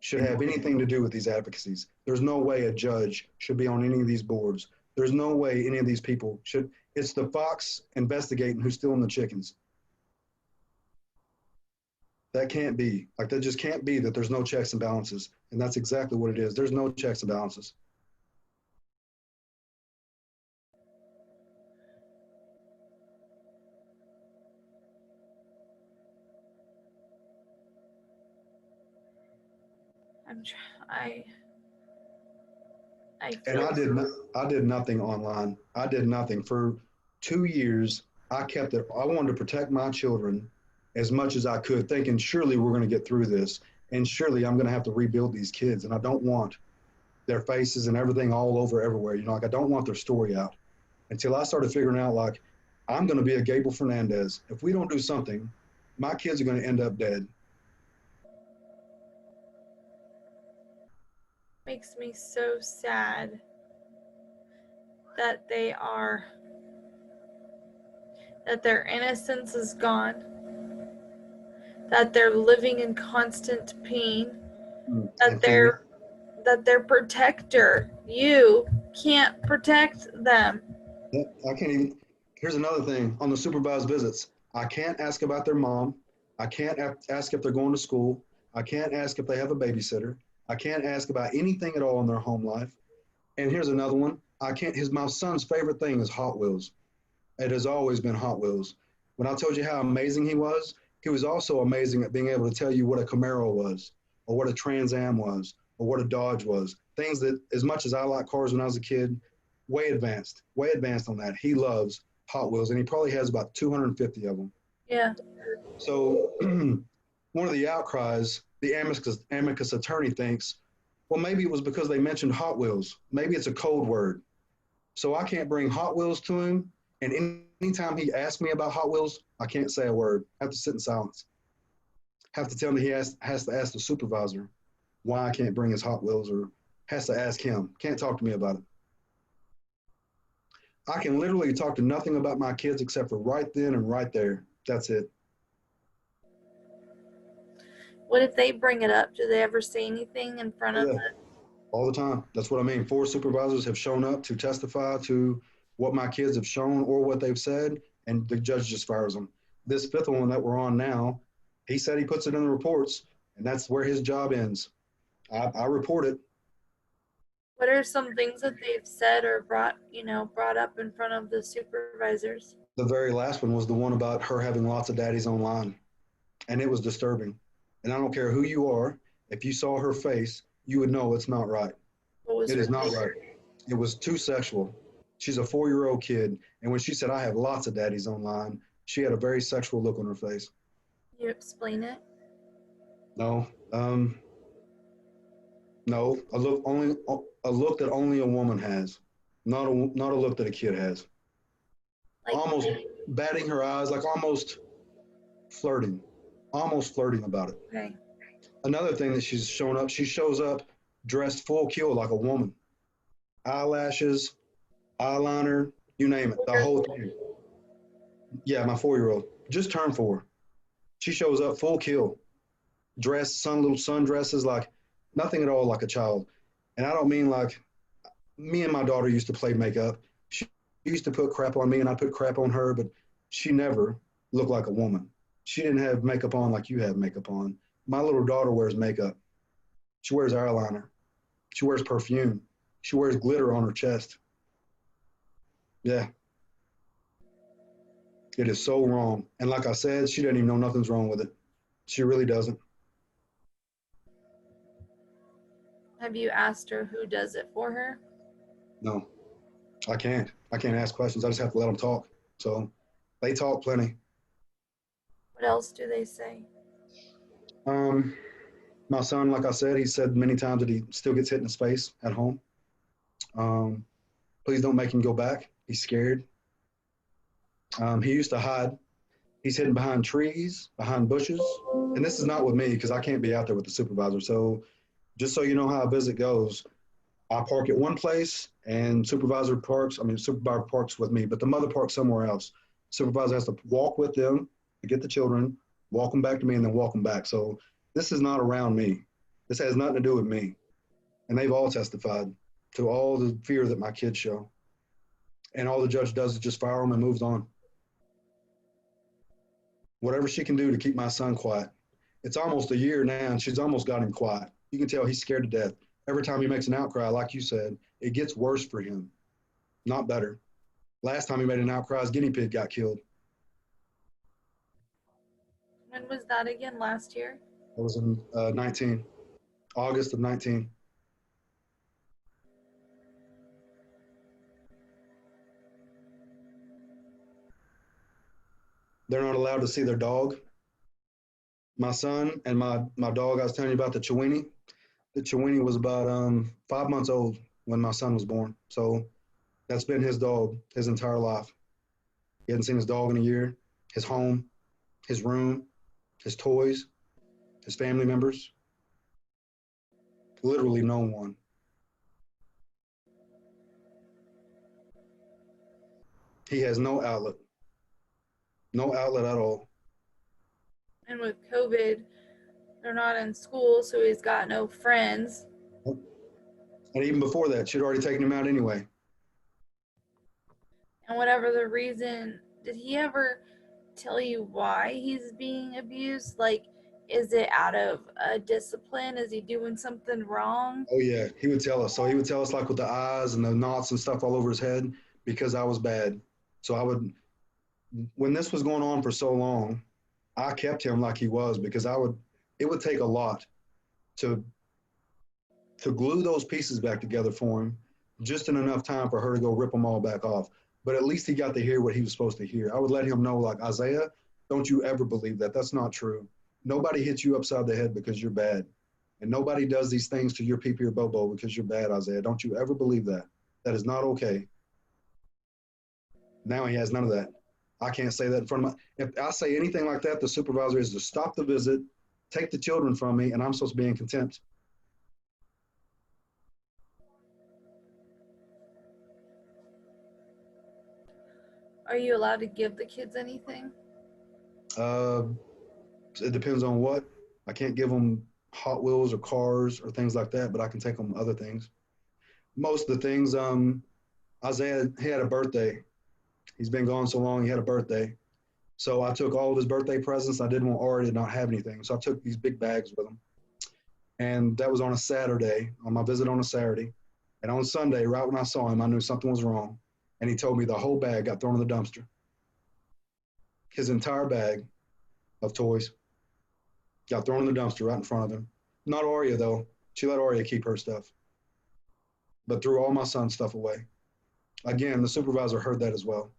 should have anything to do with these advocacies. There's no way a judge should be on any of these boards. There's no way any of these people should. It's the fox investigating who's stealing the chickens. That can't be. Like, that just can't be, that there's no checks and balances. And that's exactly what it is. There's no checks and balances. And I did nothing online. I did nothing. For 2 years, I kept it. I wanted to protect my children as much as I could, thinking surely we're going to get through this. And surely I'm going to have to rebuild these kids. And I don't want their faces and everything all over everywhere. You know, like I don't want their story out until I started figuring out like I'm going to be a Gable Fernandez. If we don't do something, my kids are going to end up dead. Makes me so sad that that their innocence is gone, that they're living in constant pain, that their protector, you, can't protect them. I can't even. Here's another thing on the supervised visits. I can't ask about their mom. I can't ask if they're going to school. I can't ask if they have a babysitter. I can't ask about anything at all in their home life. And here's another one. I can't. My son's favorite thing is Hot Wheels. It has always been Hot Wheels. When I told you how amazing he was also amazing at being able to tell you what a Camaro was, or what a Trans Am was, or what a Dodge was. Things that, as much as I like cars when I was a kid, way advanced on that. He loves Hot Wheels, and he probably has about 250 of them. Yeah. So one of the outcries, the amicus attorney thinks, well, maybe it was because they mentioned Hot Wheels. Maybe it's a code word. So I can't bring Hot Wheels to him. And anytime he asks me about Hot Wheels, I can't say a word. I have to sit in silence. Have to tell me he has to ask the supervisor why I can't bring his Hot Wheels, or has to ask him. Can't talk to me about it. I can literally talk to nothing about my kids except for right then and right there. That's it. What if they bring it up? Do they ever say anything in front of it? All the time. That's what I mean. 4 supervisors have shown up to testify to what my kids have shown or what they've said, and the judge just fires them. This 5th one that we're on now, he said he puts it in the reports, and that's where his job ends. I report it. What are some things that they've said or brought up in front of the supervisors? The very last one was the one about her having lots of daddies online, and it was disturbing. And I don't care who you are, if you saw her face, you would know it's not right. It is not right. It was too sexual. She's a 4-year-old kid, and when she said, I have lots of daddies online, she had a very sexual look on her face. Can you explain it? No. No, a look that only a woman has, not a look that a kid has. Like, almost batting her eyes, like almost flirting about it. Okay. Another thing that she shows up dressed full kill like a woman. Eyelashes, eyeliner, you name it, the whole thing. Yeah, my 4-year-old just turned 4. She shows up full kill, dressed, little sundresses, like nothing at all like a child. And I don't mean like, me and my daughter used to play makeup. She used to put crap on me and I put crap on her, but she never looked like a woman. She didn't have makeup on like you have makeup on. My little daughter wears makeup. She wears eyeliner. She wears perfume. She wears glitter on her chest. Yeah. It is so wrong. And like I said, she doesn't even know nothing's wrong with it. She really doesn't. Have you asked her who does it for her? No, I can't. I can't ask questions. I just have to let them talk. So they talk plenty. What else do they say? My son, like I said, he said many times that he still gets hit in his face at home. Please don't make him go back. He's scared. He used to hide. He's hidden behind trees, behind bushes. And this is not with me because I can't be out there with the supervisor. So just so you know how a visit goes, I park at one place and supervisor parks with me, but the mother parks somewhere else. Supervisor has to walk with them to get the children, walk them back to me, and then walk them back. So this is not around me. This has nothing to do with me. And they've all testified to all the fear that my kids show. And all the judge does is just fire them and moves on. Whatever she can do to keep my son quiet. It's almost a year now, and she's almost got him quiet. You can tell he's scared to death. Every time he makes an outcry, like you said, it gets worse for him, not better. Last time he made an outcry, his guinea pig got killed. When was that again? Last year? That was in 19, August of 19. They're not allowed to see their dog. My son and my dog I was telling you about, the Chiweenie, The Chiweenie was about 5 months old when my son was born. So that's been his dog his entire life. He hadn't seen his dog in a year, his home, his room, his toys, his family members, literally no one. He has no outlet at all. And with COVID, they're not in school, so he's got no friends. And even before that, she'd already taken him out anyway. And whatever the reason, did he ever tell you why he's being abused? Like, is it out of discipline? Is he doing something wrong? Oh yeah, he would tell us. So he would tell us like with the eyes and the knots and stuff all over his head because I was bad. So I would, when this was going on for so long, I kept him like he was because it would take a lot to glue those pieces back together for him, just in enough time for her to go rip them all back off. But at least he got to hear what he was supposed to hear. I would let him know, like, Isaiah, don't you ever believe that. That's not true. Nobody hits you upside the head because you're bad. And nobody does these things to your pee-pee or bobo because you're bad, Isaiah. Don't you ever believe that. That is not okay. Now he has none of that. I can't say that in front of if I say anything like that, the supervisor is to stop the visit, take the children from me, and I'm supposed to be in contempt. Are you allowed to give the kids anything? Uh, it depends on what. I can't give them Hot Wheels or cars or things like that, but I can take them other things. Most of the things, Isaiah, he had a birthday. He's been gone so long, he had a birthday. So I took all of his birthday presents. I didn't want Ari to not have anything. So I took these big bags with him. And that was on a Saturday, on my visit on a Saturday. And on Sunday, right when I saw him, I knew something was wrong. And he told me the whole bag got thrown in the dumpster. His entire bag of toys got thrown in the dumpster right in front of him. Not Aria, though. She let Aria keep her stuff, but threw all my son's stuff away. Again, the supervisor heard that as well.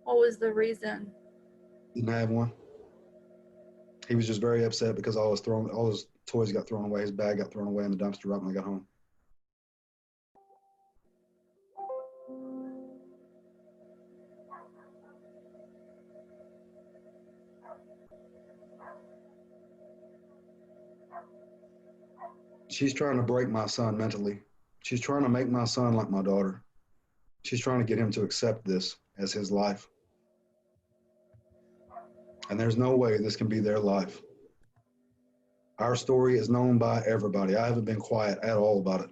What was the reason? Didn't have one. He was just very upset because all his toys got thrown away. His bag got thrown away in the dumpster right when I got home. She's trying to break my son mentally. She's trying to make my son like my daughter. She's trying to get him to accept this as his life. And there's no way this can be their life. Our story is known by everybody. I haven't been quiet at all about it.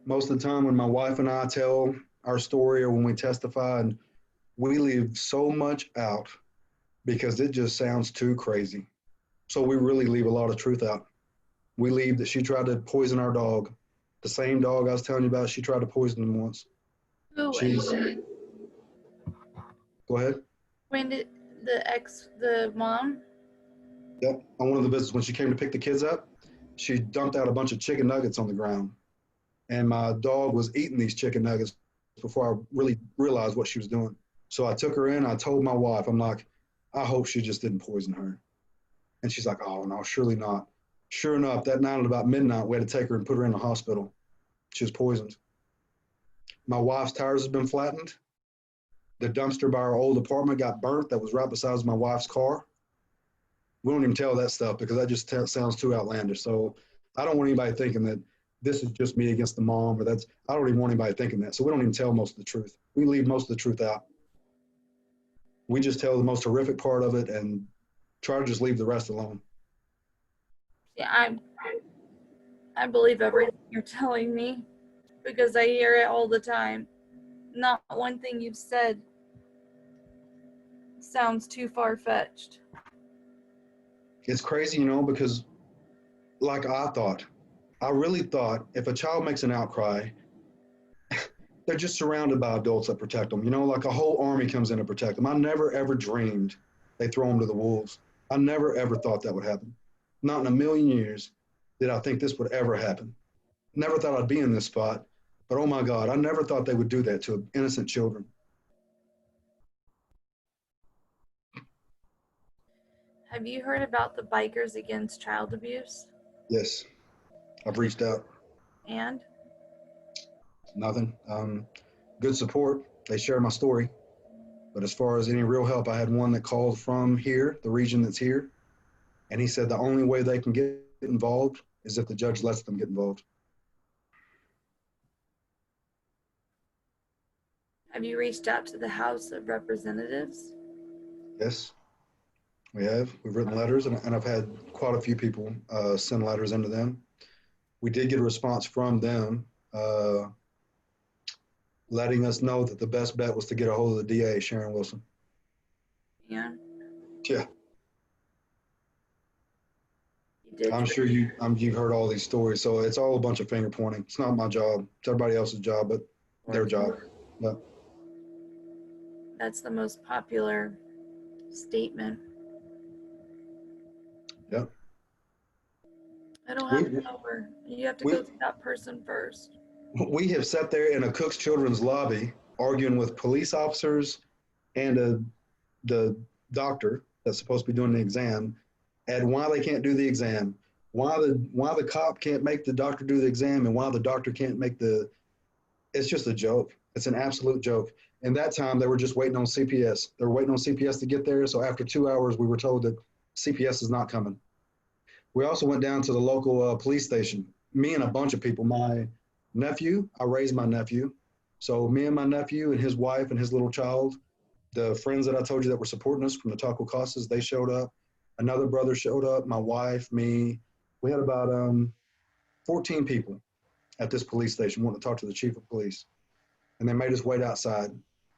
Most of the time when my wife and I tell our story or when we testify, and we leave so much out because it just sounds too crazy. So we really leave a lot of truth out. We leave that she tried to poison our dog. The same dog I was telling you about, she tried to poison him once. Who? She's, go ahead. When did the mom? Yep. On one of the visits, when she came to pick the kids up, she dumped out a bunch of chicken nuggets on the ground. And my dog was eating these chicken nuggets before I really realized what she was doing. So I took her in. I told my wife, I'm like, I hope she just didn't poison her. And she's like, oh, no, surely not. Sure enough, that night at about midnight, we had to take her and put her in the hospital. She was poisoned. My wife's tires have been flattened. The dumpster by our old apartment got burnt. That was right beside my wife's car. We don't even tell that stuff because that just sounds too outlandish. So I don't want anybody thinking that this is just me against the mom, or I don't even want anybody thinking that. So we don't even tell most of the truth. We leave most of the truth out. We just tell the most horrific part of it and try to just leave the rest alone. Yeah, I believe everything you're telling me because I hear it all the time. Not one thing you've said sounds too far-fetched. It's crazy, because like I thought. I really thought if a child makes an outcry, they're just surrounded by adults that protect them. You know, like a whole army comes in to protect them. I never ever dreamed they throw them to the wolves. I never ever thought that would happen. Not in a million years did I think this would ever happen. Never thought I'd be in this spot, but oh my God, I never thought they would do that to innocent children. Have you heard about the Bikers Against Child Abuse? Yes, I've reached out. And Nothing. Good support. They share my story. But as far as any real help, I had one that called from here, the region that's here, and he said the only way they can get involved is if the judge lets them get involved. have you reached out to the House of Representatives? Yes, we have. We've written letters, and I've had quite a few people send letters into them. We did get a response from them letting us know that the best bet was to get a hold of the DA, Sharon Wilson. Yeah. Yeah. You did. I'm sure you've heard all these stories, so it's all a bunch of finger pointing. It's not my job. It's everybody else's job, but their job. Yeah. That's the most popular statement. Yeah. I don't have power. You have to go to that person first. We have sat there in a Cook's Children's lobby arguing with police officers and the doctor that's supposed to be doing the exam, and why they can't do the exam, why the cop can't make the doctor do the exam, and why the doctor can't make the. It's just a joke. It's an absolute joke. And that time they were just waiting on CPS. They were waiting on CPS to get there. So after 2 hours, we were told that CPS is not coming. We also went down to the local police station. Me and a bunch of people. My nephew, I raised my nephew. So me and my nephew and his wife and his little child, the friends that I told you that were supporting us from the Taco Casas, they showed up. Another brother showed up, my wife, me. We had about 14 people at this police station wanting to talk to the chief of police. And they made us wait outside.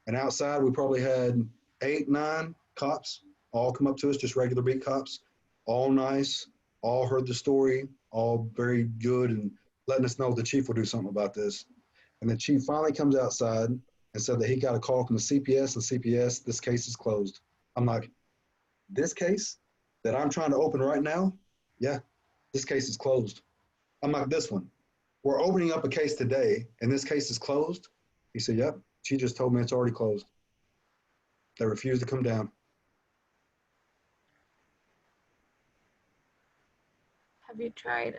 And outside, we probably had 8, 9 cops all come up to us, just regular beat cops, all nice, all heard the story, all very good, and letting us know the chief will do something about this. And the chief finally comes outside and said that he got a call from the CPS, and CPS, this case is closed. I'm like, this case that I'm trying to open right now? Yeah, this case is closed. I'm like, this one. We're opening up a case today, and this case is closed? He said, yep, she just told me it's already closed. They refused to come down. Have you tried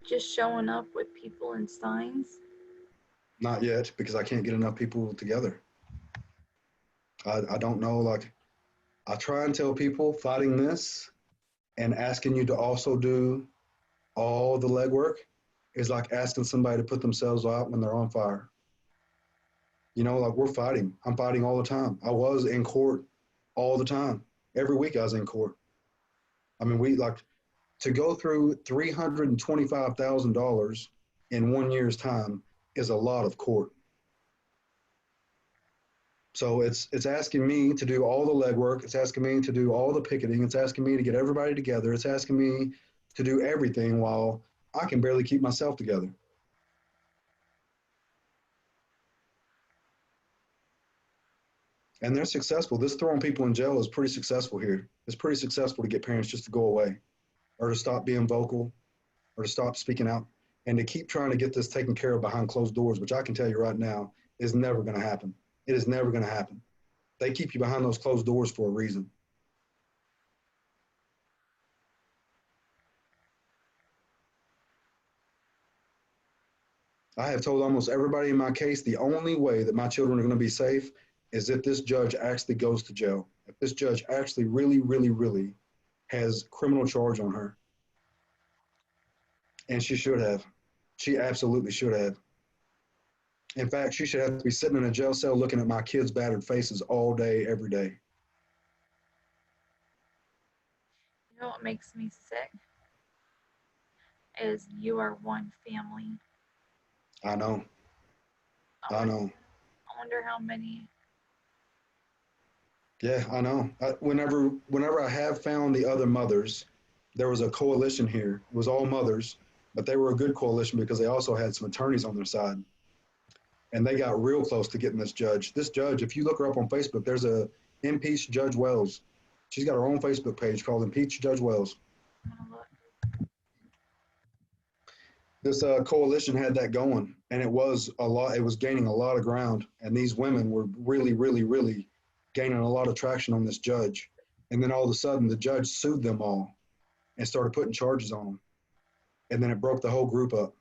just showing up with people and signs? Not yet, because I can't get enough people together. I don't know, like, I try and tell people fighting this and asking you to also do all the legwork is like asking somebody to put themselves out when they're on fire. You know, like we're fighting. I'm fighting all the time. I was in court all the time. Every week I was in court. I mean, we like to go through $325,000 in 1 year's time is a lot of court. So it's asking me to do all the legwork. It's asking me to do all the picketing. It's asking me to get everybody together. It's asking me to do everything while I can barely keep myself together. And they're successful. This throwing people in jail is pretty successful here. It's pretty successful to get parents just to go away or to stop being vocal or to stop speaking out and to keep trying to get this taken care of behind closed doors, which I can tell you right now is never going to happen. It is never going to happen. They keep you behind those closed doors for a reason. I have told almost everybody in my case the only way that my children are going to be safe is if this judge actually goes to jail. If this judge actually really, really, really has criminal charge on her. And she should have. She absolutely should have. In fact, she should have to be sitting in a jail cell looking at my kids' battered faces all day, every day. You know what makes me sick? Is you are one family. I know. I know. I wonder how many Yeah, I know. Whenever I have found the other mothers, there was a coalition here. It was all mothers, but they were a good coalition because they also had some attorneys on their side, and they got real close to getting this judge. This judge, if you look her up on Facebook, there's a Impeach Judge Wells. She's got her own Facebook page called Impeach Judge Wells. This coalition had that going, and it was a lot. It was gaining a lot of ground, and these women were really, really, really gaining a lot of traction on this judge. And then all of a sudden, the judge sued them all and started putting charges on them, and then it broke the whole group up.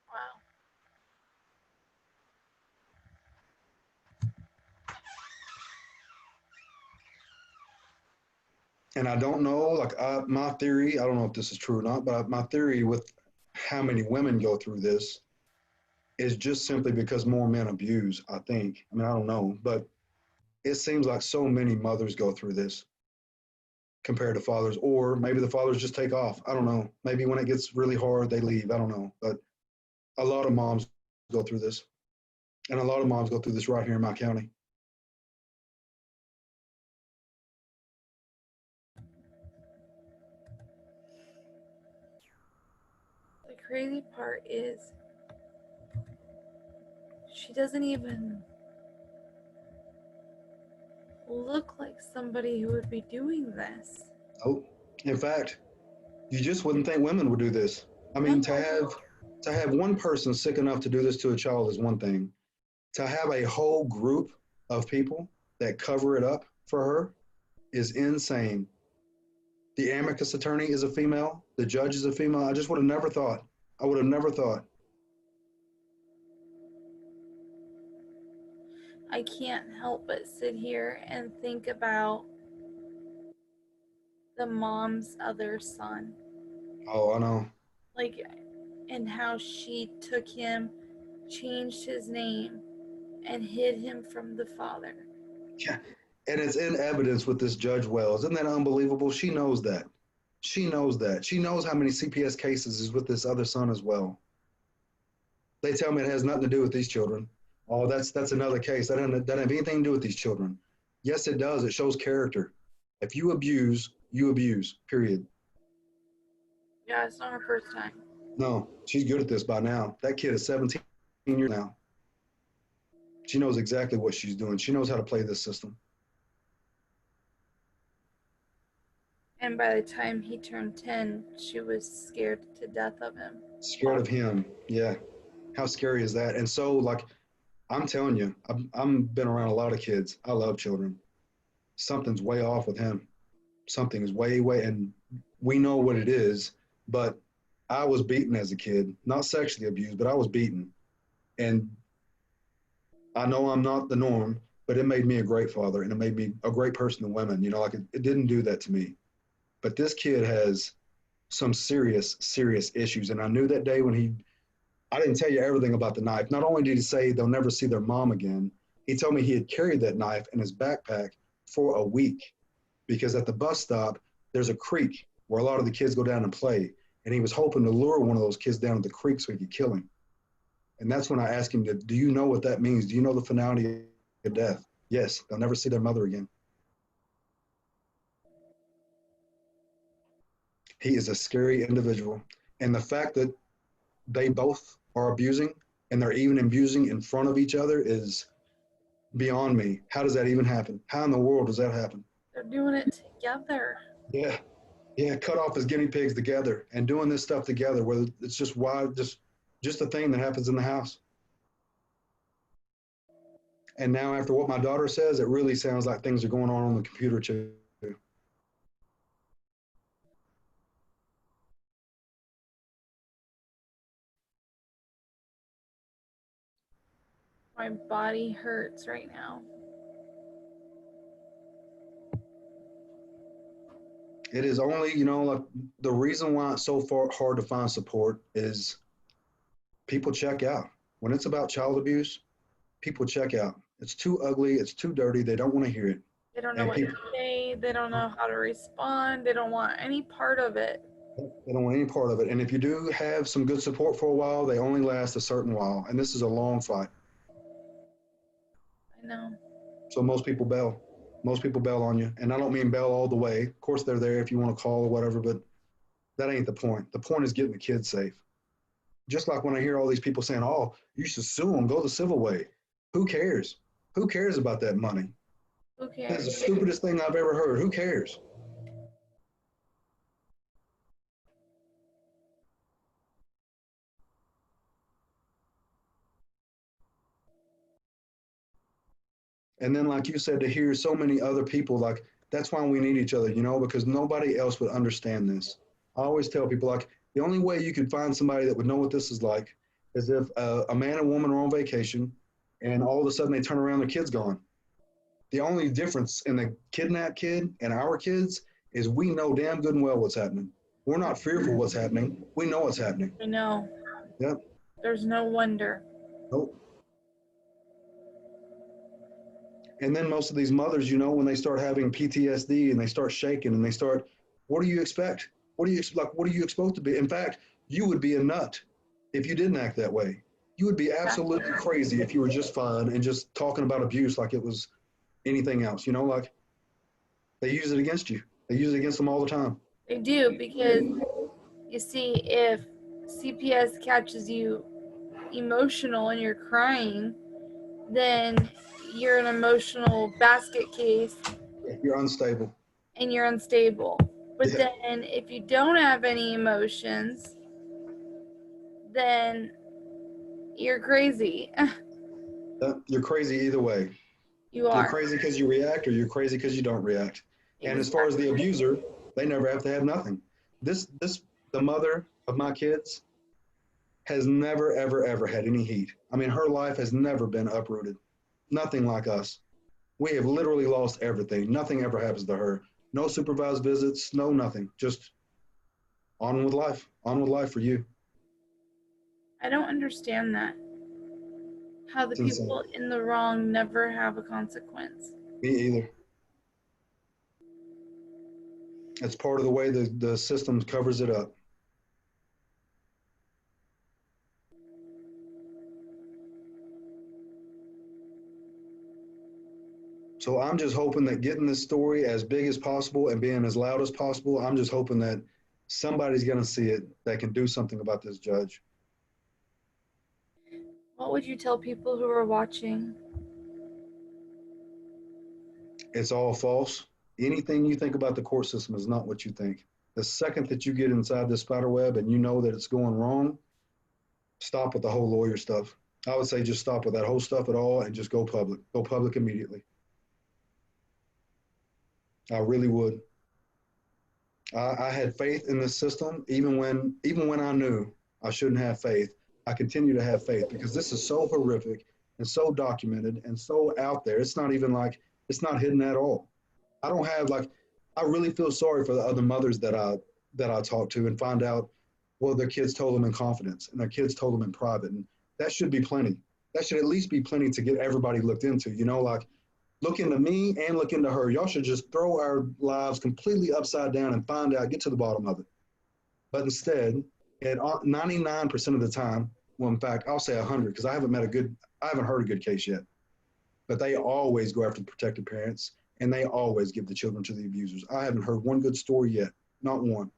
Wow. And I don't know, like my theory, I don't know if this is true or not, but my theory with how many women go through this is just simply because more men abuse, I think. I mean, I don't know, but it seems like so many mothers go through this compared to fathers, or maybe the fathers just take off. I don't know. Maybe when it gets really hard, they leave. I don't know. But a lot of moms go through this, and a lot of moms go through this right here in my county. The crazy part is she doesn't even look like somebody who would be doing this. Oh, in fact, you just wouldn't think women would do this. I mean, to have one person sick enough to do this to a child is one thing. To have a whole group of people that cover it up for her is insane. The amicus attorney is a female. The judge is a female. I just would have never thought. I would have never thought. I can't help but sit here and think about the mom's other son. Oh, I know. Like, and how she took him, changed his name, and hid him from the father. Yeah. And it's in evidence with this Judge Wells. Isn't that unbelievable? She knows that. She knows that. She knows how many CPS cases is with this other son as well. They tell me it has nothing to do with these children. Oh, that's another case. That doesn't have anything to do with these children. Yes, it does. It shows character. If you abuse, period. Yeah, it's not her first time. No, she's good at this by now. That kid is 17 years now. She knows exactly what she's doing. She knows how to play this system. And by the time he turned 10, she was scared to death of him. Scared of him. Yeah. How scary is that? And so, like, I'm telling you, I've been around a lot of kids. I love children. Something's way off with him. Something is way, and we know what it is. But I was beaten as a kid, not sexually abused, but I was beaten. And I know I'm not the norm, but it made me a great father and it made me a great person to women. You know, like it didn't do that to me. But this kid has some serious, serious issues. And I knew that day when I didn't tell you everything about the knife. Not only did he say they'll never see their mom again, he told me he had carried that knife in his backpack for a week because at the bus stop, there's a creek where a lot of the kids go down and play. And he was hoping to lure one of those kids down to the creek so he could kill him. And that's when I asked him, do you know what that means? Do you know the finality of death? Yes, they'll never see their mother again. He is a scary individual. And the fact that they both are abusing and they're even abusing in front of each other is beyond me. How does that even happen? How in the world does that happen? They're doing it together. Yeah. Yeah, cut off as guinea pigs together and doing this stuff together, whether it's just wild, just a thing that happens in the house. And now after what my daughter says, it really sounds like things are going on the computer too. My body hurts right now. It is only, like the reason why it's so hard to find support is people check out. When it's about child abuse, people check out. It's too ugly. It's too dirty. They don't want to hear it. They don't know what to say. They don't know how to respond. They don't want any part of it. They don't want any part of it. And if you do have some good support for a while, they only last a certain while. And this is a long fight. No. So most people bail. Most people bail on you. And I don't mean bail all the way. Of course, they're there if you want to call or whatever, but that ain't the point. The point is getting the kids safe. Just like when I hear all these people saying, oh, you should sue them, go the civil way. Who cares? Who cares about that money? Who That's the cares? stupidest thing I've ever heard. Who cares? And then, like you said, to hear so many other people, like, that's why we need each other, you know, because nobody else would understand this. I always tell people, like, the only way you could find somebody that would know what this is like is if a man and woman are on vacation and all of a sudden they turn around, their kid's gone. The only difference in the kidnapped kid and our kids is we know damn good and well what's happening. We're not fearful what's happening. We know what's happening. I know. Yep. There's no wonder. Nope. And then most of these mothers, you know, when they start having PTSD and they start shaking and they start, what do you expect? What do you like? What are you supposed to be? In fact, you would be a nut if you didn't act that way. You would be absolutely crazy if you were just fine and just talking about abuse like it was anything else. You know, like they use it against you. They use it against them all the time. They do, because you see, if CPS catches you emotional and you're crying, then you're an emotional basket case You're unstable. and you're unstable. But Yeah. then if you don't have any emotions, then you're crazy. You're crazy either way. You You're are. crazy because you react or you're crazy because you don't react. And as far as the abuser, they never have to have nothing. The mother of my kids has never, ever, ever had any heat. I mean, her life has never been uprooted. Nothing like us. We have literally lost everything. Nothing ever happens to her. No supervised visits, no nothing. Just on with life. On with life for you. I don't understand that. How the people in the wrong never have a consequence. Me either. It's part of the way the system covers it up. So I'm just hoping that getting this story as big as possible and being as loud as possible, I'm just hoping that somebody's going to see it that can do something about this judge. What would you tell people who are watching? It's all false. Anything you think about the court system is not what you think. The second that you get inside this spider web and you know that it's going wrong, stop with the whole lawyer stuff. I would say just stop with that whole stuff at all and just go public. Go public immediately. I really would. I had faith in this system even when I knew I shouldn't have faith. I continue to have faith because this is so horrific and so documented and so out there. It's not even like it's not hidden at all. I don't have like I really feel sorry for the other mothers that I talk to and find out well their kids told them in confidence and their kids told them in private, and that should be plenty. That should at least be plenty to get everybody looked into. You know, like look into me and look into her. Y'all should just throw our lives completely upside down and find out, get to the bottom of it. But instead, at 99% of the time, well, in fact, I'll say 100 because I haven't heard a good case yet. But they always go after the protected parents and they always give the children to the abusers. I haven't heard one good story yet, not one.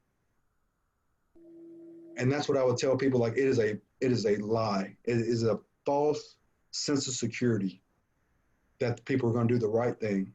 And that's what I would tell people. Like it is a lie. It is a false sense of security that people are going to do the right thing.